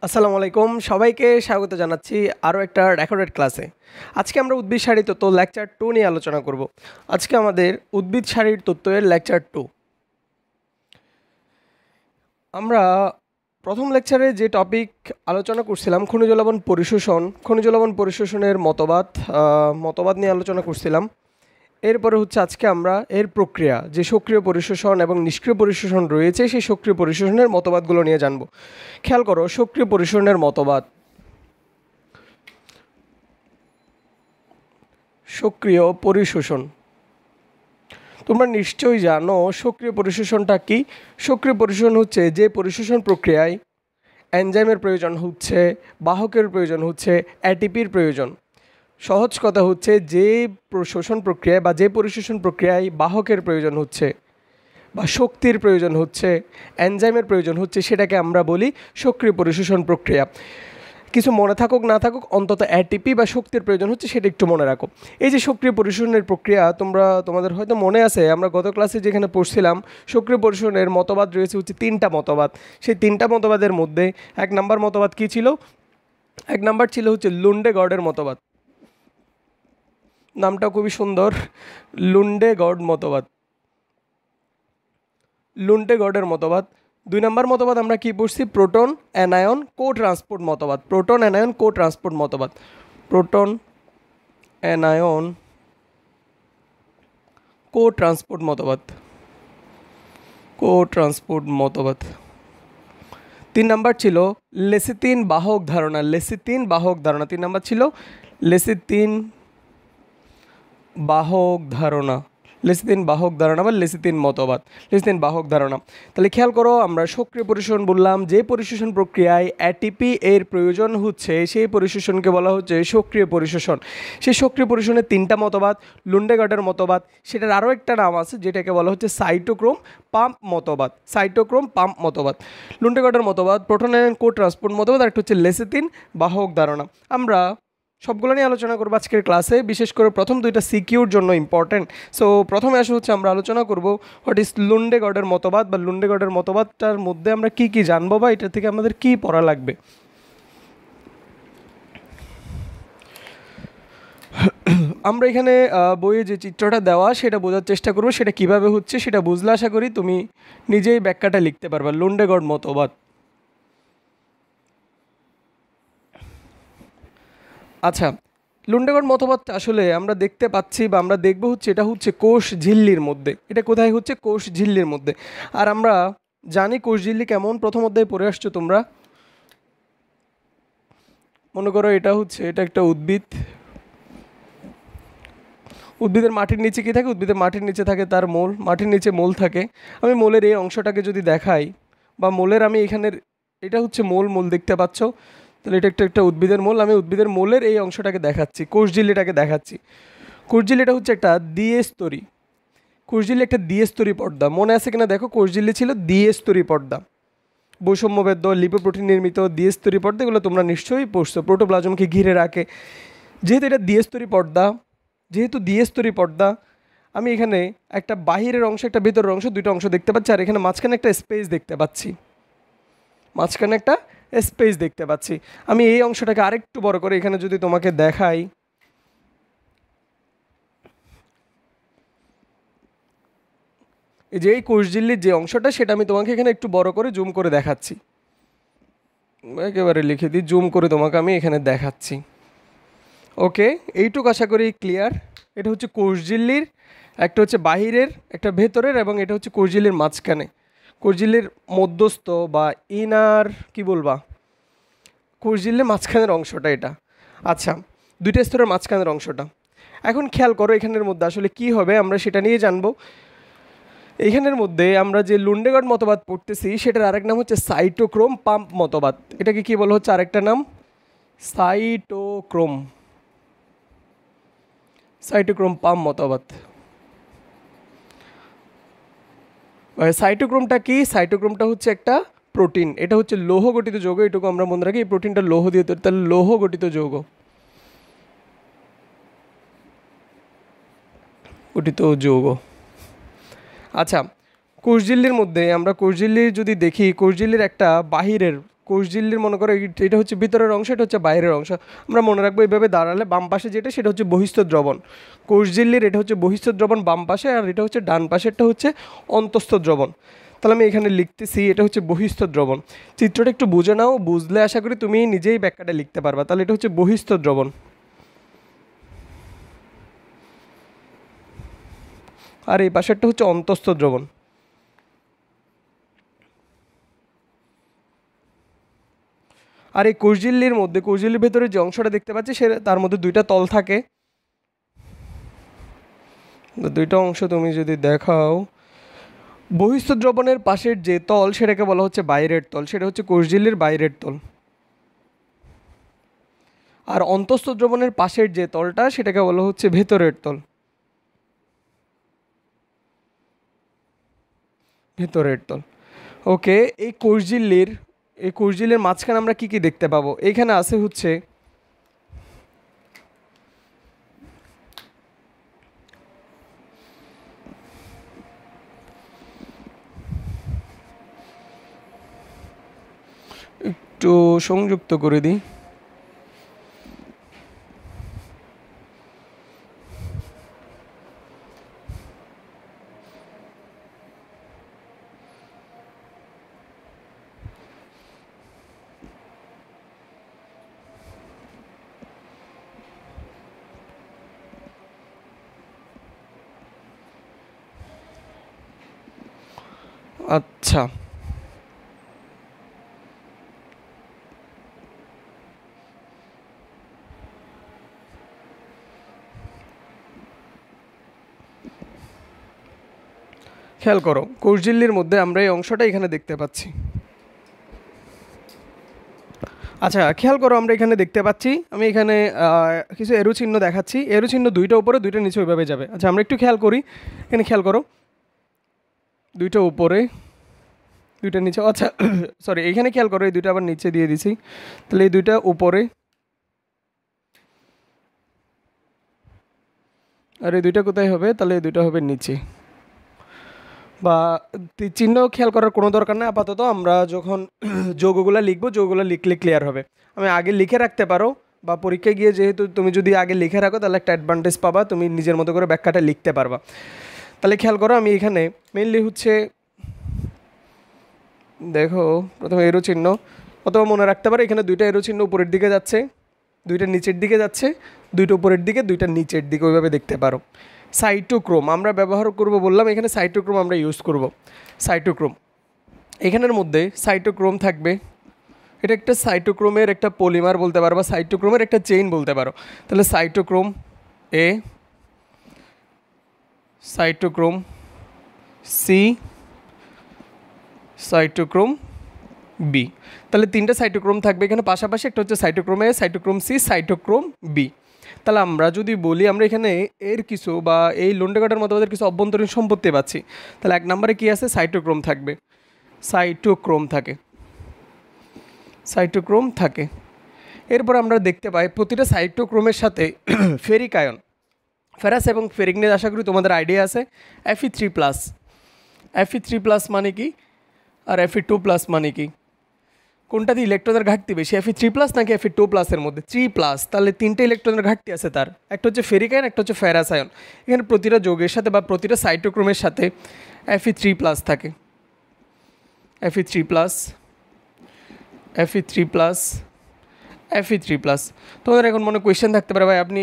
আসসালামু আলাইকুম, সবাইকে স্বাগত জানাচ্ছি আরও একটা রেকর্ডেড ক্লাসে। আজকে আমরা উদ্ভিদ শারীর তত্ত্ব লেকচার 2 নিয়ে আলোচনা করব। আজকে আমাদের উদ্ভিদ শারীর তত্ত্বের লেকচার 2। আমরা প্রথম লেকচারে যে টপিক আলোচনা করছিলাম খনিজ লবণ পরিশোষণ, খনিজ লবণ পরিশোষণের মতবাদ নিয়ে আলোচনা করছিলাম। এরপরে হচ্ছে আজকে আমরা এর প্রক্রিয়া, যে সক্রিয় পরিশোষণ এবং নিষ্ক্রিয় পরিশোষণ রয়েছে, সেই সক্রিয় পরিশোষণের মতবাদগুলো নিয়ে জানব। খেয়াল করো, সক্রিয় পরিশোষণের মতবাদ। সক্রিয় পরিশোষণ তোমরা নিশ্চয়ই জানো সক্রিয় পরিশোষণটা কি। সক্রিয় পরিশোষণ হচ্ছে যে পরিশোষণ প্রক্রিয়ায় এনজাইমের প্রয়োজন হচ্ছে, বাহকের প্রয়োজন হচ্ছে, এটিপির প্রয়োজন। সহজ কথা হচ্ছে যে শোষণ প্রক্রিয়ায় বা যে পরিশোষণ প্রক্রিয়ায় বাহকের প্রয়োজন হচ্ছে বা শক্তির প্রয়োজন হচ্ছে, এনজাইমের প্রয়োজন হচ্ছে, সেটাকে আমরা বলি সক্রিয় পরিশোষণ প্রক্রিয়া। কিছু মনে থাকুক না থাকুক, অন্তত এটিপি বা শক্তির প্রয়োজন হচ্ছে, সেটা একটু মনে রাখো। এই যে সক্রিয় পরিশোষণের প্রক্রিয়া, তোমাদের হয়তো মনে আছে আমরা গত ক্লাসে যেখানে পড়ছিলাম সক্রিয় পরিশোষণের মতবাদ রয়েছে হচ্ছে 3টা মতবাদ। সেই 3টা মতবাদের মধ্যে 1 নম্বর মতবাদ কী ছিল? 1 নম্বর ছিল হচ্ছে লুন্ডেগর্ডের মতবাদ। নামটা খুবই সুন্দর, লুন্ডেগর্ড মতবাদ। লুন্ডেগর্ডের মতবাদ। 2 নম্বর মতবাদ আমরা কি পড়ছি? প্রোটন অ্যানায়ন কো ট্রান্সপোর্ট মতবাদ। প্রোটন অ্যানায়ন কো ট্রান্সপোর্ট মতবাদ। প্রোটন অ্যানায়ন কো ট্রান্সপোর্ট মতবাদ। কো ট্রান্সপোর্ট মতবাদ। 3 নম্বর ছিল লেসিতিন বাহক ধারণা। লেসিতিন বাহক ধারণা 3 নম্বর ছিল লেসিতিন বাহক ধারণা। লেসিতিন বাহক ধারণা বা লেসিতিন মতবাদ, লেসিতিন বাহক ধারণা। তাহলে খেয়াল করো, আমরা সক্রিয় পরিশোষণ বললাম, যে পরিশোষণ প্রক্রিয়ায় এটিপি এর প্রয়োজন হচ্ছে সেই পরিশোষণকে বলা হচ্ছে সক্রিয় পরিশোষণ। সেই সক্রিয় পরিশোষণের 3টা মতবাদ। লুন্ডেগর্ডের মতবাদ, সেটার আরও একটা নাম আছে যেটাকে বলা হচ্ছে সাইটোক্রোম পাম্প মতবাদ। সাইটোক্রোম পাম্প মতবাদ। লুন্ডেগর্ডের মতবাদ, প্রোটন অ্যানায়ন কো ট্রান্সপোর্ট মতবাদ, আর একটা হচ্ছে লেসিতিন বাহক ধারণা। আমরা সবগুলো নিয়ে আলোচনা করবো আজকের ক্লাসে। বিশেষ করে প্রথম 2টা সিকিউর জন্য ইম্পর্টেন্ট। সো প্রথমে আসা হচ্ছে আমরা আলোচনা করব হোয়াট ইজ লুন্ডেগর্ডের মতবাদ, বা লুন্ডেগর্ডের মতবাদটার মধ্যে আমরা কি কি জানবো বা এটা থেকে আমাদের কি পড়া লাগবে। আমরা এখানে বইয়ে যে চিত্রটা দেওয়া সেটা বোঝার চেষ্টা করবো, সেটা কিভাবে হচ্ছে সেটা বুঝলে আশা করি তুমি নিজেই ব্যাখ্যাটা লিখতে পারবা। লুন্ডেগর্ড মতবাদ। আচ্ছা, লুন্ডেগর্ড মতবাদটা আসলে আমরা দেখতে পাচ্ছি বা আমরা দেখব হচ্ছে এটা হচ্ছে কোষ ঝিল্লির মধ্যে। এটা কোথায় হচ্ছে? কোষ ঝিল্লির মধ্যে। আর আমরা জানি কোষ ঝিল্লি কেমন, প্রথম অধ্যায়ে পড়ে আসছো তোমরা। মনে করো এটা একটা উদ্ভিদ। উদ্ভিদের মাটির নিচে কী থাকে? উদ্ভিদের মাটির নিচে থাকে তার মূল। মাটির নিচে মূল থাকে। আমি মূলের এই অংশটাকে যদি দেখাই, বা মূলের আমি এখানের, এটা হচ্ছে মূল দেখতে পাচ্ছ। তাহলে এটা একটা উদ্ভিদের মূল। আমি উদ্ভিদের মূলের এই অংশটাকে দেখাচ্ছি, কোষঝিল্লিটাকে দেখাচ্ছি। কোষঝিল্লিটা হচ্ছে একটা দ্বিস্তরী। কোষঝিল্লি একটা দ্বিস্তরী পর্দা। মনে আছে কিনা দেখো, কোষঝিল্লি ছিল দ্বিস্তরী পর্দা। বৈষম্যবেদ্য লিপোপ্রোটিন নির্মিত দ্বিস্তরী পর্দা, এগুলো তোমরা নিশ্চয়ই পড়ছো। প্রোটোপ্লাজমকে ঘিরে রাখে। যেহেতু এটা দ্বিস্তরী পর্দা, আমি এখানে একটা বাহিরের অংশ, একটা ভেতরের অংশ, 2টা অংশ দেখতে পাচ্ছি। আর এখানে মাঝখানে একটা স্পেস দেখতে পাচ্ছি। আমি এই অংশটাকে আরেকটু বড় করে এখানে যদি তোমাকে দেখাই, এই যে এই কোষঝিল্লির যে অংশটা, সেটা আমি তোমাকে এখানে একটু বড় করে জুম করে দেখাচ্ছি। একেবারে লিখে দিই, জুম করে তোমাকে আমি এখানে দেখাচ্ছি। ওকে, এইটুকু আশা করি ক্লিয়ার। এটা হচ্ছে কোষঝিল্লির, একটা হচ্ছে বাহিরের, একটা ভেতরের, এবং এটা হচ্ছে কোষঝিল্লির মাঝখানে, কোষঝিল্লির মধ্যস্থ বা ইনার, কি বলবা, কোষঝিল্লির মাঝখানের অংশটা এটা। আচ্ছা, 2টা স্তরের মাঝখানের অংশটা। এখন খেয়াল করো এখানের মধ্যে আসলে কি হবে, আমরা সেটা নিয়ে জানবো। এইখানের মধ্যে আমরা যে লুন্ডেগর্ড মতবাদ পড়তেছি, সেটার আরেক নাম হচ্ছে সাইটোক্রোম পাম্প মতবাদ। এটাকে কি বলা হচ্ছে? আরেকটা নাম সাইটোক্রোম পাম্প মতবাদ। সাইটোক্রোমটা কি? সাইটোক্রোমটা হচ্ছে একটা প্রোটিন। এটা হচ্ছে লৌহ গঠিত যৌগ। এটুকু আমরা মনে রাখি, এই প্রোটিনটা লৌহ দিয়ে তৈরি। তাহলে লৌহ গঠিত যৌগ। আচ্ছা, কোষঝিল্লির মধ্যে আমরা কোষঝিল্লির যদি দেখি, কোষঝিল্লির একটা বাহিরের কোষঝিল্লির মনে করো এটা হচ্ছে ভিতরের অংশ, এটা হচ্ছে বাইরের অংশ। আমরা মনে রাখবো এইভাবে দাঁড়ালে বাম পাশে যেটা সেটা হচ্ছে বহিস্থ দ্রবণ, কোষঝিল্লির এটা হচ্ছে বহিস্থ দ্রবণ বাম পাশে, আর এটা হচ্ছে ডান পাশেরটা হচ্ছে অন্তঃস্থ দ্রবণ। তাহলে আমি এখানে লিখতেছি এটা হচ্ছে বহিস্থ দ্রবণ। চিত্রটা একটু বুঝে নাও, বুঝলে আশা করি তুমি নিজেই ব্যাখ্যাটা লিখতে পারবা। তাহলে এটা হচ্ছে বহিস্থ দ্রবণ, আর এই পাশেরটা হচ্ছে অন্তঃস্থ দ্রবণ। আর এই কোষঝিল্লির মধ্যে, কোষঝিল্লির ভেতরে যে অংশটা দেখতে পাচ্ছি সে তার মধ্যে দুইটা তল থাকে। দুইটা অংশ তুমি যদি দেখাও, বহিস্থ দ্রবণের পাশের যে তল সেটাকে বলা হচ্ছে বাইরের তল, সেটা হচ্ছে কোষঝিল্লির বাইরের তল। আর অন্তঃস্থ দ্রবণের পাশের যে তলটা সেটাকে বলা হচ্ছে ভেতরের তল, ভেতরের তল। ওকে, এই কোষঝিল্লির মাঝখানে আমরা কি কি দেখতে পাবো? এইখানে আছে হচ্ছে একটু সংযুক্ত করে দিই। আচ্ছা, খেয়াল করো, কোষঝিল্লির মধ্যে আমরা এই অংশটা এখানে দেখতে পাচ্ছি। আচ্ছা খেয়াল করো, আমরা এখানে দেখতে পাচ্ছি, আমি এখানে কিছু এরো চিহ্ন দেখাচ্ছি। এরো চিহ্ন দুইটা উপরে দুইটা নিচে ওইভাবে যাবে। আচ্ছা আমরা একটু খেয়াল করি, এখানে খেয়াল করো, দুইটা উপরে দুইটা নিচে। আচ্ছা সরি, এখানে খেয়াল করো, এই দুইটা আবার নিচে দিয়ে দিছি। তাহলে এই দুইটা উপরে আর এই দুইটা কোথায় হবে? তাহলে এই দুইটা হবে নিচে। বা চিহ্ন খেয়াল করার কোনো দরকার নেই আপাতত। আমরা যখন যৌগগুলো লিখবো, যৌগগুলো লিখলে ক্লিয়ার হবে। আমি আগে লিখে রাখতে পারো, বা পরীক্ষায় গিয়ে যেহেতু তুমি যদি আগে লিখে রাখো তাহলে একটা অ্যাডভান্টেজ পাবা, তুমি নিজের মতো করে ব্যাখ্যাটা লিখতে পারবা। তাহলে খেয়াল করো, আমি এখানে মেইনলি হচ্ছে দেখো প্রথমে এরো চিহ্ন, অথবা মনে রাখতে পারো এখানে দুইটা এরো চিহ্ন উপরের দিকে যাচ্ছে, দুইটা নিচের দিকে যাচ্ছে, দুইটা উপরের দিকে, দুইটা নিচের দিকে, ওইভাবে দেখতে পারো। সাইটোক্রোম আমরা ব্যবহার করব বললাম, এখানে সাইটোক্রোম আমরা ইউজ করব। সাইটোক্রোম, এখানের মধ্যে সাইটোক্রোম থাকবে, এটা একটা সাইটোক্রোমের একটা পলিমার বলতে পারো, বা সাইটোক্রোমের একটা চেইন বলতে পারো। তাহলে সাইটোক্রোম এ, সাইটোক্রোম সি, সাইটোক্রোম বি। তাহলে তিনটা সাইটোক্রোম থাকবে এখানে পাশাপাশি, একটা হচ্ছে সাইটোক্রোম এ, সাইটোক্রোম সি, সাইটোক্রোম বি। তাহলে আমরা যদি বলি আমরা এখানে এর কিছু বা এই লোন্ডেগার্ডের মতবাদের কিছু অভ্যন্তরীণ সম্পত্তি পাচ্ছি, তাহলে এক নম্বরে কী আছে? সাইটোক্রোম থাকবে, সাইটোক্রোম থাকে, সাইটোক্রোম থাকে। এরপর আমরা দেখতে পাই প্রতিটা সাইটোক্রোমের সাথে ফেরিক আয়ন, ফেরাস এবং ফেরিক নিয়ে আশা করি তোমাদের আইডিয়া আছে। Fe3+, Fe3+ মানে কি, আর Fe2+ মানে কি? কোনটাতে ইলেকট্রনের ঘাটতি বেশি, Fe3+ নাকি Fe2+ এর মধ্যে? 3+, তাহলে তিনটে ইলেকট্রনের ঘাটতি আছে তার। একটা হচ্ছে ফেরিক আয়ন, একটা হচ্ছে ফেরাস আয়ন। এখানে প্রতিটা যৌগের সাথে বা প্রতিটা সাইটোক্রোমের সাথে Fe3+ থাকে, Fe3+, Fe3+, Fe3+। তোমাদের এখন মনে কোয়েশ্চেন থাকতে পারে, ভাই আপনি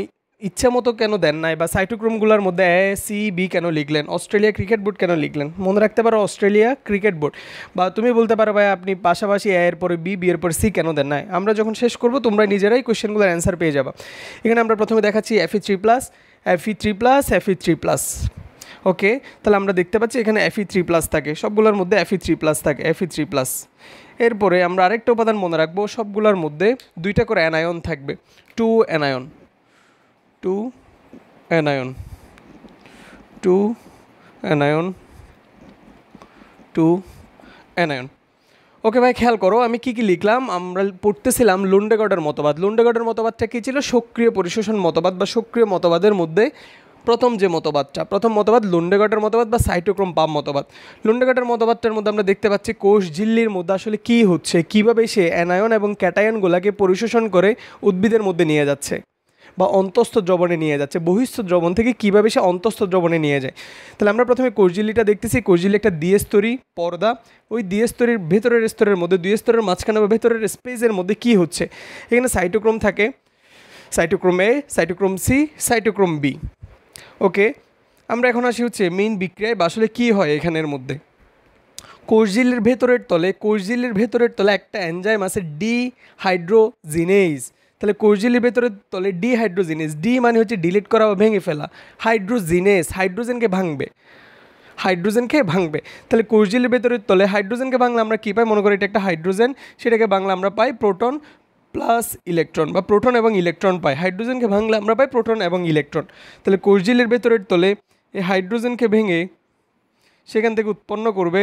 ইচ্ছা মতো কেন দেন নাই, বা সাইটোক্রোমগুলোর মধ্যে এ সি বি কেন লিখলেন, অস্ট্রেলিয়া ক্রিকেট বোর্ড কেন লিখলেন? মনে রাখতে পারো অস্ট্রেলিয়া ক্রিকেট বোর্ড। বা তুমি বলতে পারো ভাই আপনি পাশাপাশি এ এর পরে বি, বি এর পরে সি কেন দেন নাই? আমরা যখন শেষ করব তোমরা নিজেরাই কোয়েশ্চেনগুলোর অ্যান্সার পেয়ে যাবা। এখানে আমরা প্রথমে দেখাচ্ছি Fe3+, Fe3+, Fe3+। ওকে, তাহলে আমরা দেখতে পাচ্ছি এখানে Fe3+ থাকে, সবগুলোর মধ্যে Fe3+ থাকে, Fe3+। এরপরে আমরা আরেকটা উপাদান মনে রাখবো, সবগুলোর মধ্যে দুইটা করে অ্যানায়ন থাকবে, 2 অ্যানায়ন, 2 অ্যানায়ন, 2 অ্যানায়ন, 2 অ্যানায়ন। ওকে ভাই খেয়াল করো আমি কি কি লিখলাম। আমরা পড়তেছিলাম লোন্ডেগার্ডের মতবাদ। লোন্ডেগার্ডের মতবাদটা কী ছিল? সক্রিয় পরিশোষণ মতবাদ, বা সক্রিয় মতবাদের মধ্যে প্রথম মতবাদ লুন্ডেগাটের মতবাদ বা সাইটোক্রোম পাম্প মতবাদ। লুন্ডেগাটের মতবাদটার মধ্যে আমরা দেখতে পাচ্ছি কোষ ঝিল্লির মধ্যে আসলে কী হচ্ছে, কীভাবে সে অ্যানায়ন এবং ক্যাটায়নগুলোকে পরিশোষণ করে উদ্ভিদের মধ্যে নিয়ে যাচ্ছে বা অন্তঃস্থ দ্রবণে নিয়ে যাচ্ছে, বহিঃস্থ দ্রবণ থেকে কীভাবে সে অন্তঃস্থ দ্রবণে নিয়ে যায়। তাহলে আমরা প্রথমে কোষঝিল্লিটা দেখতেছি। কোষঝিল্লি একটা দ্বিস্তরী পর্দা। ওই দ্বিস্তরীর ভেতরের স্তরের মধ্যে, দুই স্তরের মাঝখানে বা ভেতরের স্পেসের মধ্যে কী হচ্ছে, এখানে সাইটোক্রোম থাকে, সাইটোক্রোম এ, সাইটোক্রোম সি, সাইটোক্রোম বি। ওকে, আমরা এখন আসি হচ্ছে মেইন বিক্রিয়ায় বা আসলে কী হয় এখানের মধ্যে। কোষঝিল্লির ভেতরের তলে একটা এনজাইম আছে ডিহাইড্রোজিনেজ। তাহলে কোষঝিল্লির ভেতরের তলে ডিহাইড্রোজিনেজ, ডি মানে হচ্ছে ডিলিট করা বা ভেঙে ফেলা, হাইড্রোজিনেজ হাইড্রোজেনকে ভাঙবে। তাহলে কোষঝিল্লির ভেতরের তলে হাইড্রোজেনকে ভাঙলে আমরা কী পাই, মনে করি এটা একটা হাইড্রোজেন, সেটাকে বাংলা আমরা পাই প্রোটন প্লাস ইলেকট্রন বা প্রোটন এবং ইলেকট্রন পাই। হাইড্রোজেনকে ভাঙলে আমরা পাই প্রোটন এবং ইলেকট্রন। তাহলে কোষঝিল্লির ভেতরের তলে এই হাইড্রোজেনকে ভেঙে সেখান থেকে উৎপন্ন করবে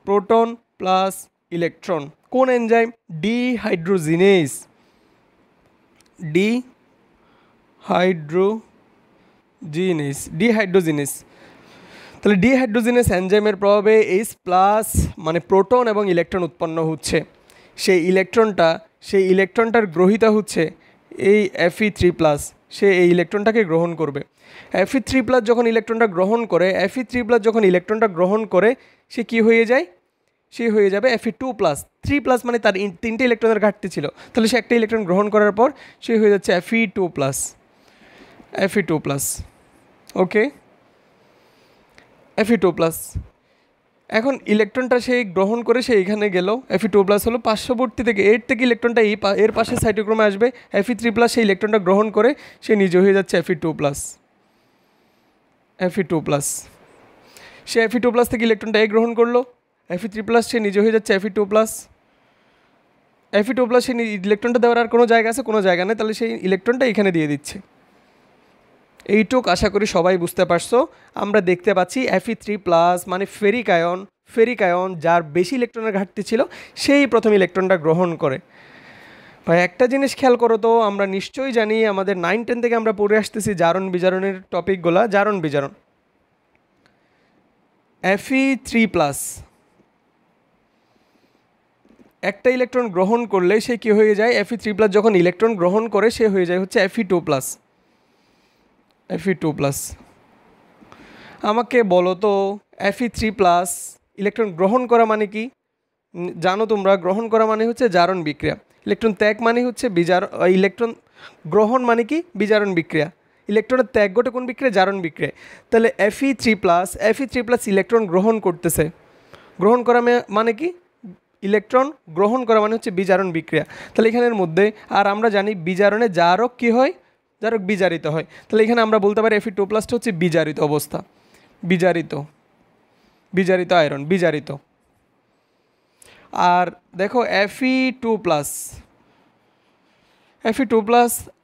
প্রোটন প্লাস ইলেকট্রন। কোন এনজাইম? ডিহাইড্রোজিনেজ। তাহলে ডিহাইড্রোজিনেজ এনজাইমের প্রভাবে H প্লাস মানে প্রোটন এবং ইলেকট্রন উৎপন্ন হচ্ছে। সেই ইলেকট্রনটার গ্রহিতা হচ্ছে এই Fe3+। সে এই ইলেকট্রনটাকে গ্রহণ করবে। Fe3+ যখন ইলেকট্রনটা গ্রহণ করে সে কি হয়ে যায়? সে হয়ে যাবে Fe2+। 3+ মানে তার 3টে ইলেকট্রনের ঘাটতি ছিল, তাহলে সে একটা ইলেকট্রন গ্রহণ করার পর সে হয়ে যাচ্ছে Fe2+। ওকে, Fe2+। এখন ইলেকট্রনটা সে গ্রহণ করে সে এখানে গেল, Fe2+ হলো, পার্শ্ববর্তী থেকে এর থেকে ইলেকট্রনটা এর পাশে সাইটোক্রোমে আসবে, Fe3+ সেই ইলেকট্রনটা গ্রহণ করে সে নিজে হয়ে যাচ্ছে Fe2+। সে Fe2+ থেকে ইলেকট্রনটা এ গ্রহণ করলো, Fe3+ সে নিজে হয়ে যাচ্ছে Fe2+। সে ইলেকট্রনটা দেওয়ার আর কোনো জায়গা আছে? কোনো জায়গা নেই, তাহলে সেই ইলেকট্রনটা এখানে দিয়ে দিচ্ছে। এইটুক আশা করি সবাই বুঝতে পারছো। আমরা দেখতে পাচ্ছি Fe3+ মানে ফেরিক আয়ন যার বেশি ইলেকট্রনের ঘাটতি ছিল সেই প্রথম ইলেকট্রনটা গ্রহণ করে। ভাই একটা জিনিস খেয়াল করো তো, আমরা নিশ্চয়ই জানি আমাদের 9-10 থেকে আমরা পড়ে আসতেছি জারণ বিজারণের টপিকগুলা। জারণ বিজারণ, Fe3+ একটা ইলেকট্রন গ্রহণ করলে সে কি হয়ে যায়? Fe3+ যখন ইলেকট্রন গ্রহণ করে সে হয়ে যায় হচ্ছে Fe2+। আমাকে বলো তো Fe3+ ইলেকট্রন গ্রহণ করা মানে কি? জানো তোমরা, গ্রহণ করা মানে হচ্ছে জারণ বিক্রিয়া। ইলেকট্রন ত্যাগ মানে হচ্ছে ইলেকট্রন গ্রহণ মানে কি? বিজারণ বিক্রিয়া। ইলেকট্রনের ত্যাগ ঘটে কোন বিক্রিয়া? জারণ বিক্রিয়া। তাহলে Fe3+ ইলেকট্রন গ্রহণ করতেছে। গ্রহণ করা মানে কি? ইলেকট্রন গ্রহণ করা মানে হচ্ছে বিজারণ বিক্রিয়া। তাহলে এখানের মধ্যে আর আমরা জানি বিজারণে জারক কি হয়? জারক বিজারিত হয়। তাহলে এখানে আমরা বলতে পারি Fe2+ হচ্ছে বিজারিত অবস্থা, বিজারিত আয়রন, বিজারিত। আর দেখো Fe2+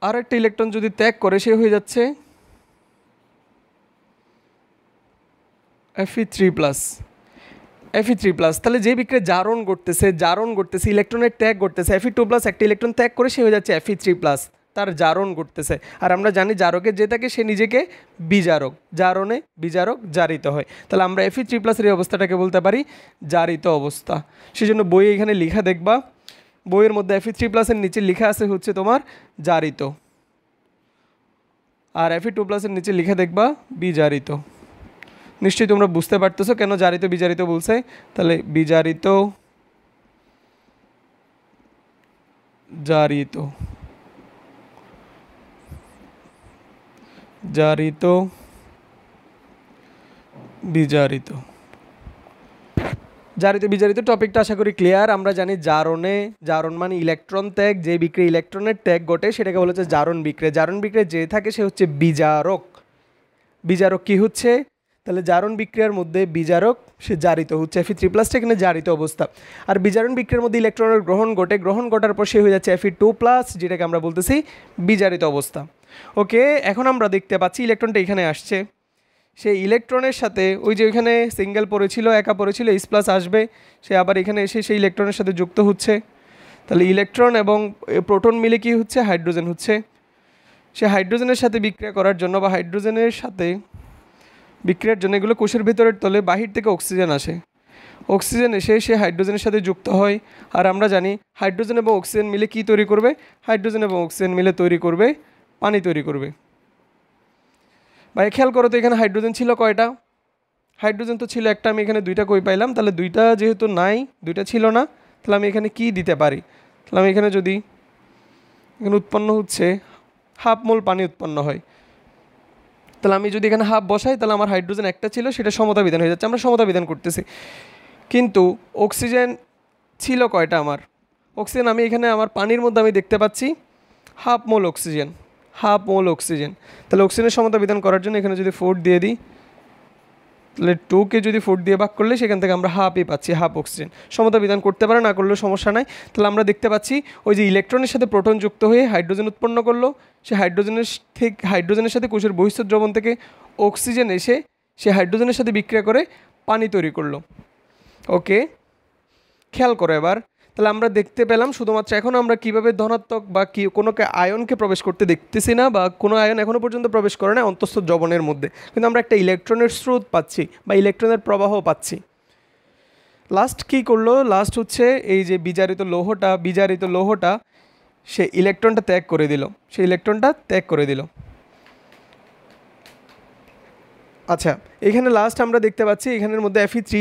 আর একটা ইলেকট্রন যদি ত্যাগ করে সে হয়ে যাচ্ছে Fe3+। তাহলে যে বিক্রিয়া জারণ ঘটতেছে ইলেকট্রনের ত্যাগ ঘটতেছে, Fe2+ একটা ইলেকট্রন ত্যাগ করে সে হয়ে যাচ্ছে Fe3+, তার জারণ ঘটতেছে। আর আমরা জানি জারকের যে থাকে সে নিজেকে বিজারক, জারণে বিজারক, জারিত হয়। তাহলে আমরা Fe3+ এর অবস্থাটাকে বলতে পারি জারিত অবস্থা। সেজন্য বইয়ে এখানে লেখা দেখবা, বইয়ের মধ্যে Fe3+ এর নিচে লেখা আছে হচ্ছে তোমার জারিত, আর Fe2+ এর নিচে লেখা দেখবা বিজারিত। নিশ্চয়ই তোমরা বুঝতে পারতেছো কেন জারিত বিজারিত বলছে। তাহলে বিজারিত, জারিত, বিজারিত। জারিত বিজারিত টপিকটা আশা করি ক্লিয়ার। আমরা জানি জারণ মানে ইলেকট্রন ত্যাগ, যে বিক্রিয়া ইলেকট্রনের ত্যাগ ঘটে সেটাকে বলা হচ্ছে জারণ বিক্রিয়া। জারণ বিক্রিয়া যে থাকে সে হচ্ছে বিজারক। বিজারক কি হচ্ছে? তাহলে জারণ বিক্রিয়ার মধ্যে বিজারক সে জারিত হচ্ছে, Fe3+ এখানে জারিত অবস্থা। আর বিজারণ বিক্রিয়ার মধ্যে ইলেকট্রনের গ্রহণ ঘটার পর সে হয়ে যাচ্ছে Fe2+, যেটাকে আমরা বলতেছি বিজারিত অবস্থা। ওকে, এখন আমরা দেখতে পাচ্ছি ইলেকট্রনটা এখানে আসছে, সেই ইলেকট্রনের সাথে ওই যে ওইখানে সিঙ্গেল পড়েছিল, একা পড়েছিল, H+ আসবে, সে আবার এখানে এসে সেই ইলেকট্রনের সাথে যুক্ত হচ্ছে। তাহলে ইলেকট্রন এবং প্রোটন মিলে কি হচ্ছে? হাইড্রোজেন হচ্ছে। সে হাইড্রোজেনের সাথে বিক্রিয়া করার জন্য বা হাইড্রোজেনের সাথে বিক্রিয়ার জন্য এগুলো কোষের ভেতরের তলে বাহির থেকে অক্সিজেন আসে, অক্সিজেন এসে সে হাইড্রোজেনের সাথে যুক্ত হয়। আর আমরা জানি হাইড্রোজেন এবং অক্সিজেন মিলে কি তৈরি করবে, হাইড্রোজেন এবং অক্সিজেন মিলে তৈরি করবে পানি তৈরি করবে। ভাই খেয়াল করো তো এখানে হাইড্রোজেন ছিল কয়টা, হাইড্রোজেন তো ছিল একটা, আমি এখানে দুইটা কই পাইলাম, তাহলে দুইটা যেহেতু নাই, দুইটা ছিল না, তাহলে আমি এখানে কি দিতে পারি, তাহলে আমি এখানে যদি এখানে উৎপন্ন হচ্ছে হাফ মোল পানি উৎপন্ন হয়, তাহলে আমি যদি এখানে হাফ বসাই তাহলে আমার হাইড্রোজেন একটা ছিল সেটা সমতা বিধান হয়ে যাচ্ছে, আমরা সমতা বিধান করতেছি। কিন্তু অক্সিজেন ছিল কয়টা আমার, অক্সিজেন আমি এখানে আমার পানির মধ্যে আমি দেখতে পাচ্ছি হাফ মোল অক্সিজেন, হাফ মোল অক্সিজেন। তাহলে অক্সিজেনের সমতা বিধান করার জন্য এখানে যদি 4 দিয়ে দিই, তাহলে 2কে যদি 4 দিয়ে ভাগ করলে সেখান থেকে আমরা হাফই পাচ্ছি, হাফ অক্সিজেন। সমতা বিধান করতে পারে, না করলেও সমস্যা নাই। তাহলে আমরা দেখতে পাচ্ছি ওই যে ইলেকট্রনের সাথে প্রোটন যুক্ত হয়ে হাইড্রোজেন উৎপন্ন করলো, সে হাইড্রোজেনের সাথে কোষের বহিঃস্থ দ্রবণ থেকে অক্সিজেন এসে সে হাইড্রোজেনের সাথে বিক্রিয়া করে পানি তৈরি করলো। ওকে, খেয়াল করো এবার, তাহলে আমরা দেখতে পেলাম শুধুমাত্র এখন আমরা কিভাবে ধনাত্মক বা কি কোনো আয়নকে প্রবেশ করতে দেখতেছি না, বা কোনো আয়ন এখনও পর্যন্ত প্রবেশ করে না অন্তঃস্থ দ্রবণের মধ্যে, কিন্তু আমরা একটা ইলেকট্রনের স্রোত পাচ্ছি বা ইলেকট্রনের প্রবাহ পাচ্ছি। লাস্ট কী করলো, লাস্ট হচ্ছে এই যে বিজারিত লৌহটা সে ইলেকট্রনটা ত্যাগ করে দিল, সে ইলেকট্রনটা ত্যাগ করে দিল। আচ্ছা, এখানে লাস্ট আমরা দেখতে পাচ্ছি এখানের মধ্যে Fe3+,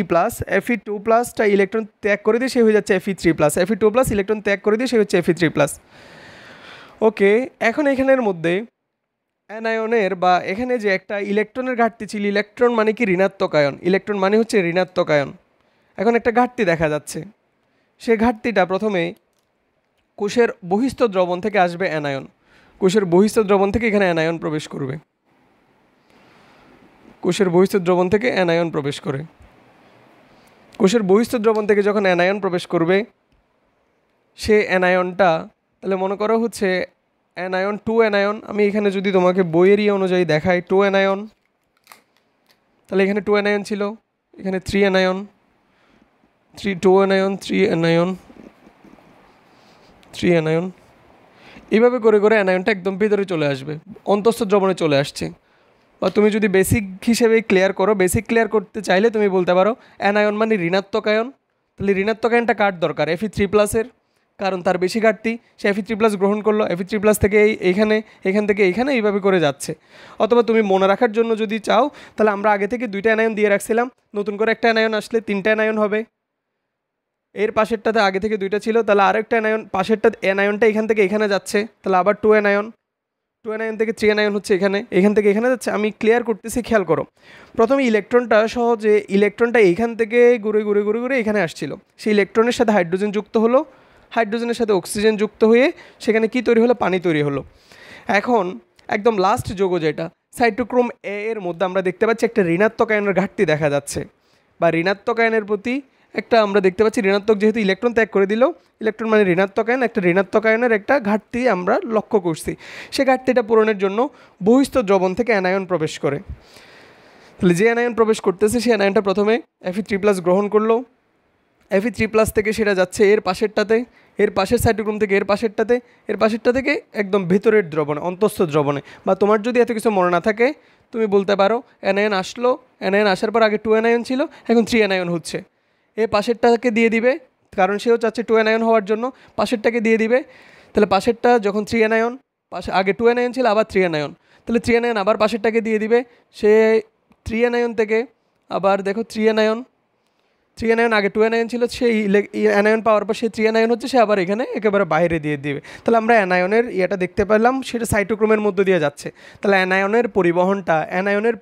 Fe2+টা ইলেকট্রন ত্যাগ করে দিয়ে সে হয়ে যাচ্ছে Fe3+, Fe2+ ইলেকট্রন ত্যাগ করে দিয়ে সে হচ্ছে Fe3+। ওকে, এখন এখানের মধ্যে অ্যানায়নের বা এখানে যে একটা ইলেকট্রনের ঘাটতি ছিল, ইলেকট্রন মানে কি ঋণাত্মক আয়ন, ইলেকট্রন মানে হচ্ছে ঋণাত্মক আয়ন, এখন একটা ঘাটতি দেখা যাচ্ছে। সে ঘাটতিটা প্রথমে কোষের বহিঃস্থ দ্রবণ থেকে আসবে অ্যানায়ন, কোষের বহিঃস্থ দ্রবণ থেকে এখানে অ্যানায়ন প্রবেশ করবে, কোষের বহিঃস্থ দ্রবণ থেকে অ্যানায়ন প্রবেশ করে, কোষের বহিঃস্থ দ্রবণ থেকে যখন অ্যানায়ন প্রবেশ করবে সে অ্যানায়নটা, তাহলে মনে করো হচ্ছে অ্যানায়ন 2 অ্যানায়ন, আমি এখানে যদি তোমাকে বইয়ের অনুযায়ী দেখাই 2 অ্যানায়ন, তাহলে এখানে 2 অ্যানায়ন ছিল, এখানে 3 অ্যানায়ন, 2 অ্যানায়ন, 3 অ্যানায়ন, 3 অ্যানায়ন, এইভাবে করে করে অ্যানায়নটা একদম ভিতরে চলে আসবে, অন্তঃস্থ দ্রবণে চলে আসছে। বা তুমি যদি বেসিক হিসেবে ক্লিয়ার করো, বেসিক ক্লিয়ার করতে চাইলে তুমি বলতে পারো অ্যানায়ন মানে ঋণাত্মক আয়ন, তাহলে ঋণাত্মক আয়নটা কার দরকার, Fe3+-এর, কারণ তার বেশি ঘাটতি, সে Fe3+ গ্রহণ করলো, Fe3+ থেকে এখান থেকে এইখানে এইভাবে করে যাচ্ছে। অথবা তুমি মনে রাখার জন্য যদি চাও তাহলে আমরা আগে থেকে 2টা অ্যানায়ন দিয়ে রাখছিলাম, নতুন করে একটা অ্যানায়ন আসলে 3টা অ্যানায়ন হবে, এর পাশেরটাতে আগে থেকে 2টা ছিল, তাহলে আরেকটা অ্যানায়ন, পাশেরটা অ্যানায়নটা এখান থেকে এখানে যাচ্ছে, তাহলে আবার 2 অ্যানায়ন, 2 অ্যানায়ন থেকে 3 অ্যানায়ন হচ্ছে এখান থেকে এখানে যাচ্ছে। আমি ক্লিয়ার করতেছি, খেয়াল করো। প্রথমে ইলেকট্রনটা সহজে ইলেকট্রনটা এইখান থেকে ঘুরে ঘুরে ঘুরে ঘুরে এখানে আসছিল, সেই ইলেকট্রনের সাথে হাইড্রোজেন যুক্ত হলো, হাইড্রোজেনের সাথে অক্সিজেন যুক্ত হয়ে সেখানে কি তৈরি হলো, পানি তৈরি হলো। এখন একদম লাস্ট যৌগ যেটা সাইটোক্রোম এ এর মধ্যে আমরা দেখতে পাচ্ছি একটা ঋণাত্মক আয়নের ঘাটতি দেখা যাচ্ছে, বা ঋণাত্মক আয়নের প্রতি একটা আমরা দেখতে পাচ্ছি ঋণাত্মক, যেহেতু ইলেকট্রন ত্যাগ করে দিল, ইলেকট্রন মানে ঋণাত্মক আয়ন, একটা ঋণাত্মক আয়নের একটা ঘাটতি আমরা লক্ষ্য করছি। সে ঘাটতিটা পূরণের জন্য বহিঃস্থ দ্রবণ থেকে অ্যানায়ন প্রবেশ করে, তাহলে যে অ্যানায়ন প্রবেশ করতেছে সেই অ্যানায়নটা প্রথমে Fe3+ গ্রহণ করলো, Fe3+ থেকে সেটা যাচ্ছে এর পাশেরটাতে, এর পাশের সাইটোক্রোম থেকে এর পাশেরটা থেকে একদম ভেতরের দ্রবণে, অন্তঃস্থ দ্রবণে। বা তোমার যদি এত কিছু মনে না থাকে তুমি বলতে পারো অ্যানায়ন আসলো, অ্যানায়ন আসার পর আগে 2 অ্যানায়ন ছিল, এখন 3 অ্যানায়ন হচ্ছে, এর পাশেরটাকে দিয়ে দিবে, কারণ সেও চাচ্ছে 2 অ্যানায়ন হওয়ার জন্য, পাশেরটাকে দিয়ে দিবে। তাহলে পাশেরটা যখন 3 অ্যানায়ন, পাশে আগে 2 অ্যানায়ন ছিল, আবার 3 অ্যানায়ন, তাহলে 3 অ্যানায়ন আবার পাশেরটাকে দিয়ে দিবে, সে 3 অ্যানায়ন থেকে আবার দেখো 3 অ্যানায়ন আগে 2 অ্যানায়ন ছিল, সেই অ্যানায়ন পাওয়ার পর সে 3 অ্যানায়ন হচ্ছে, সে আবার এখানে একেবারে বাইরে দিয়ে দিবে। তাহলে আমরা অ্যানায়নের ইয়েটা দেখতে পেলাম, সেটা সাইটোক্রোমের মধ্য দিয়ে যাচ্ছে। তাহলে অ্যানায়নের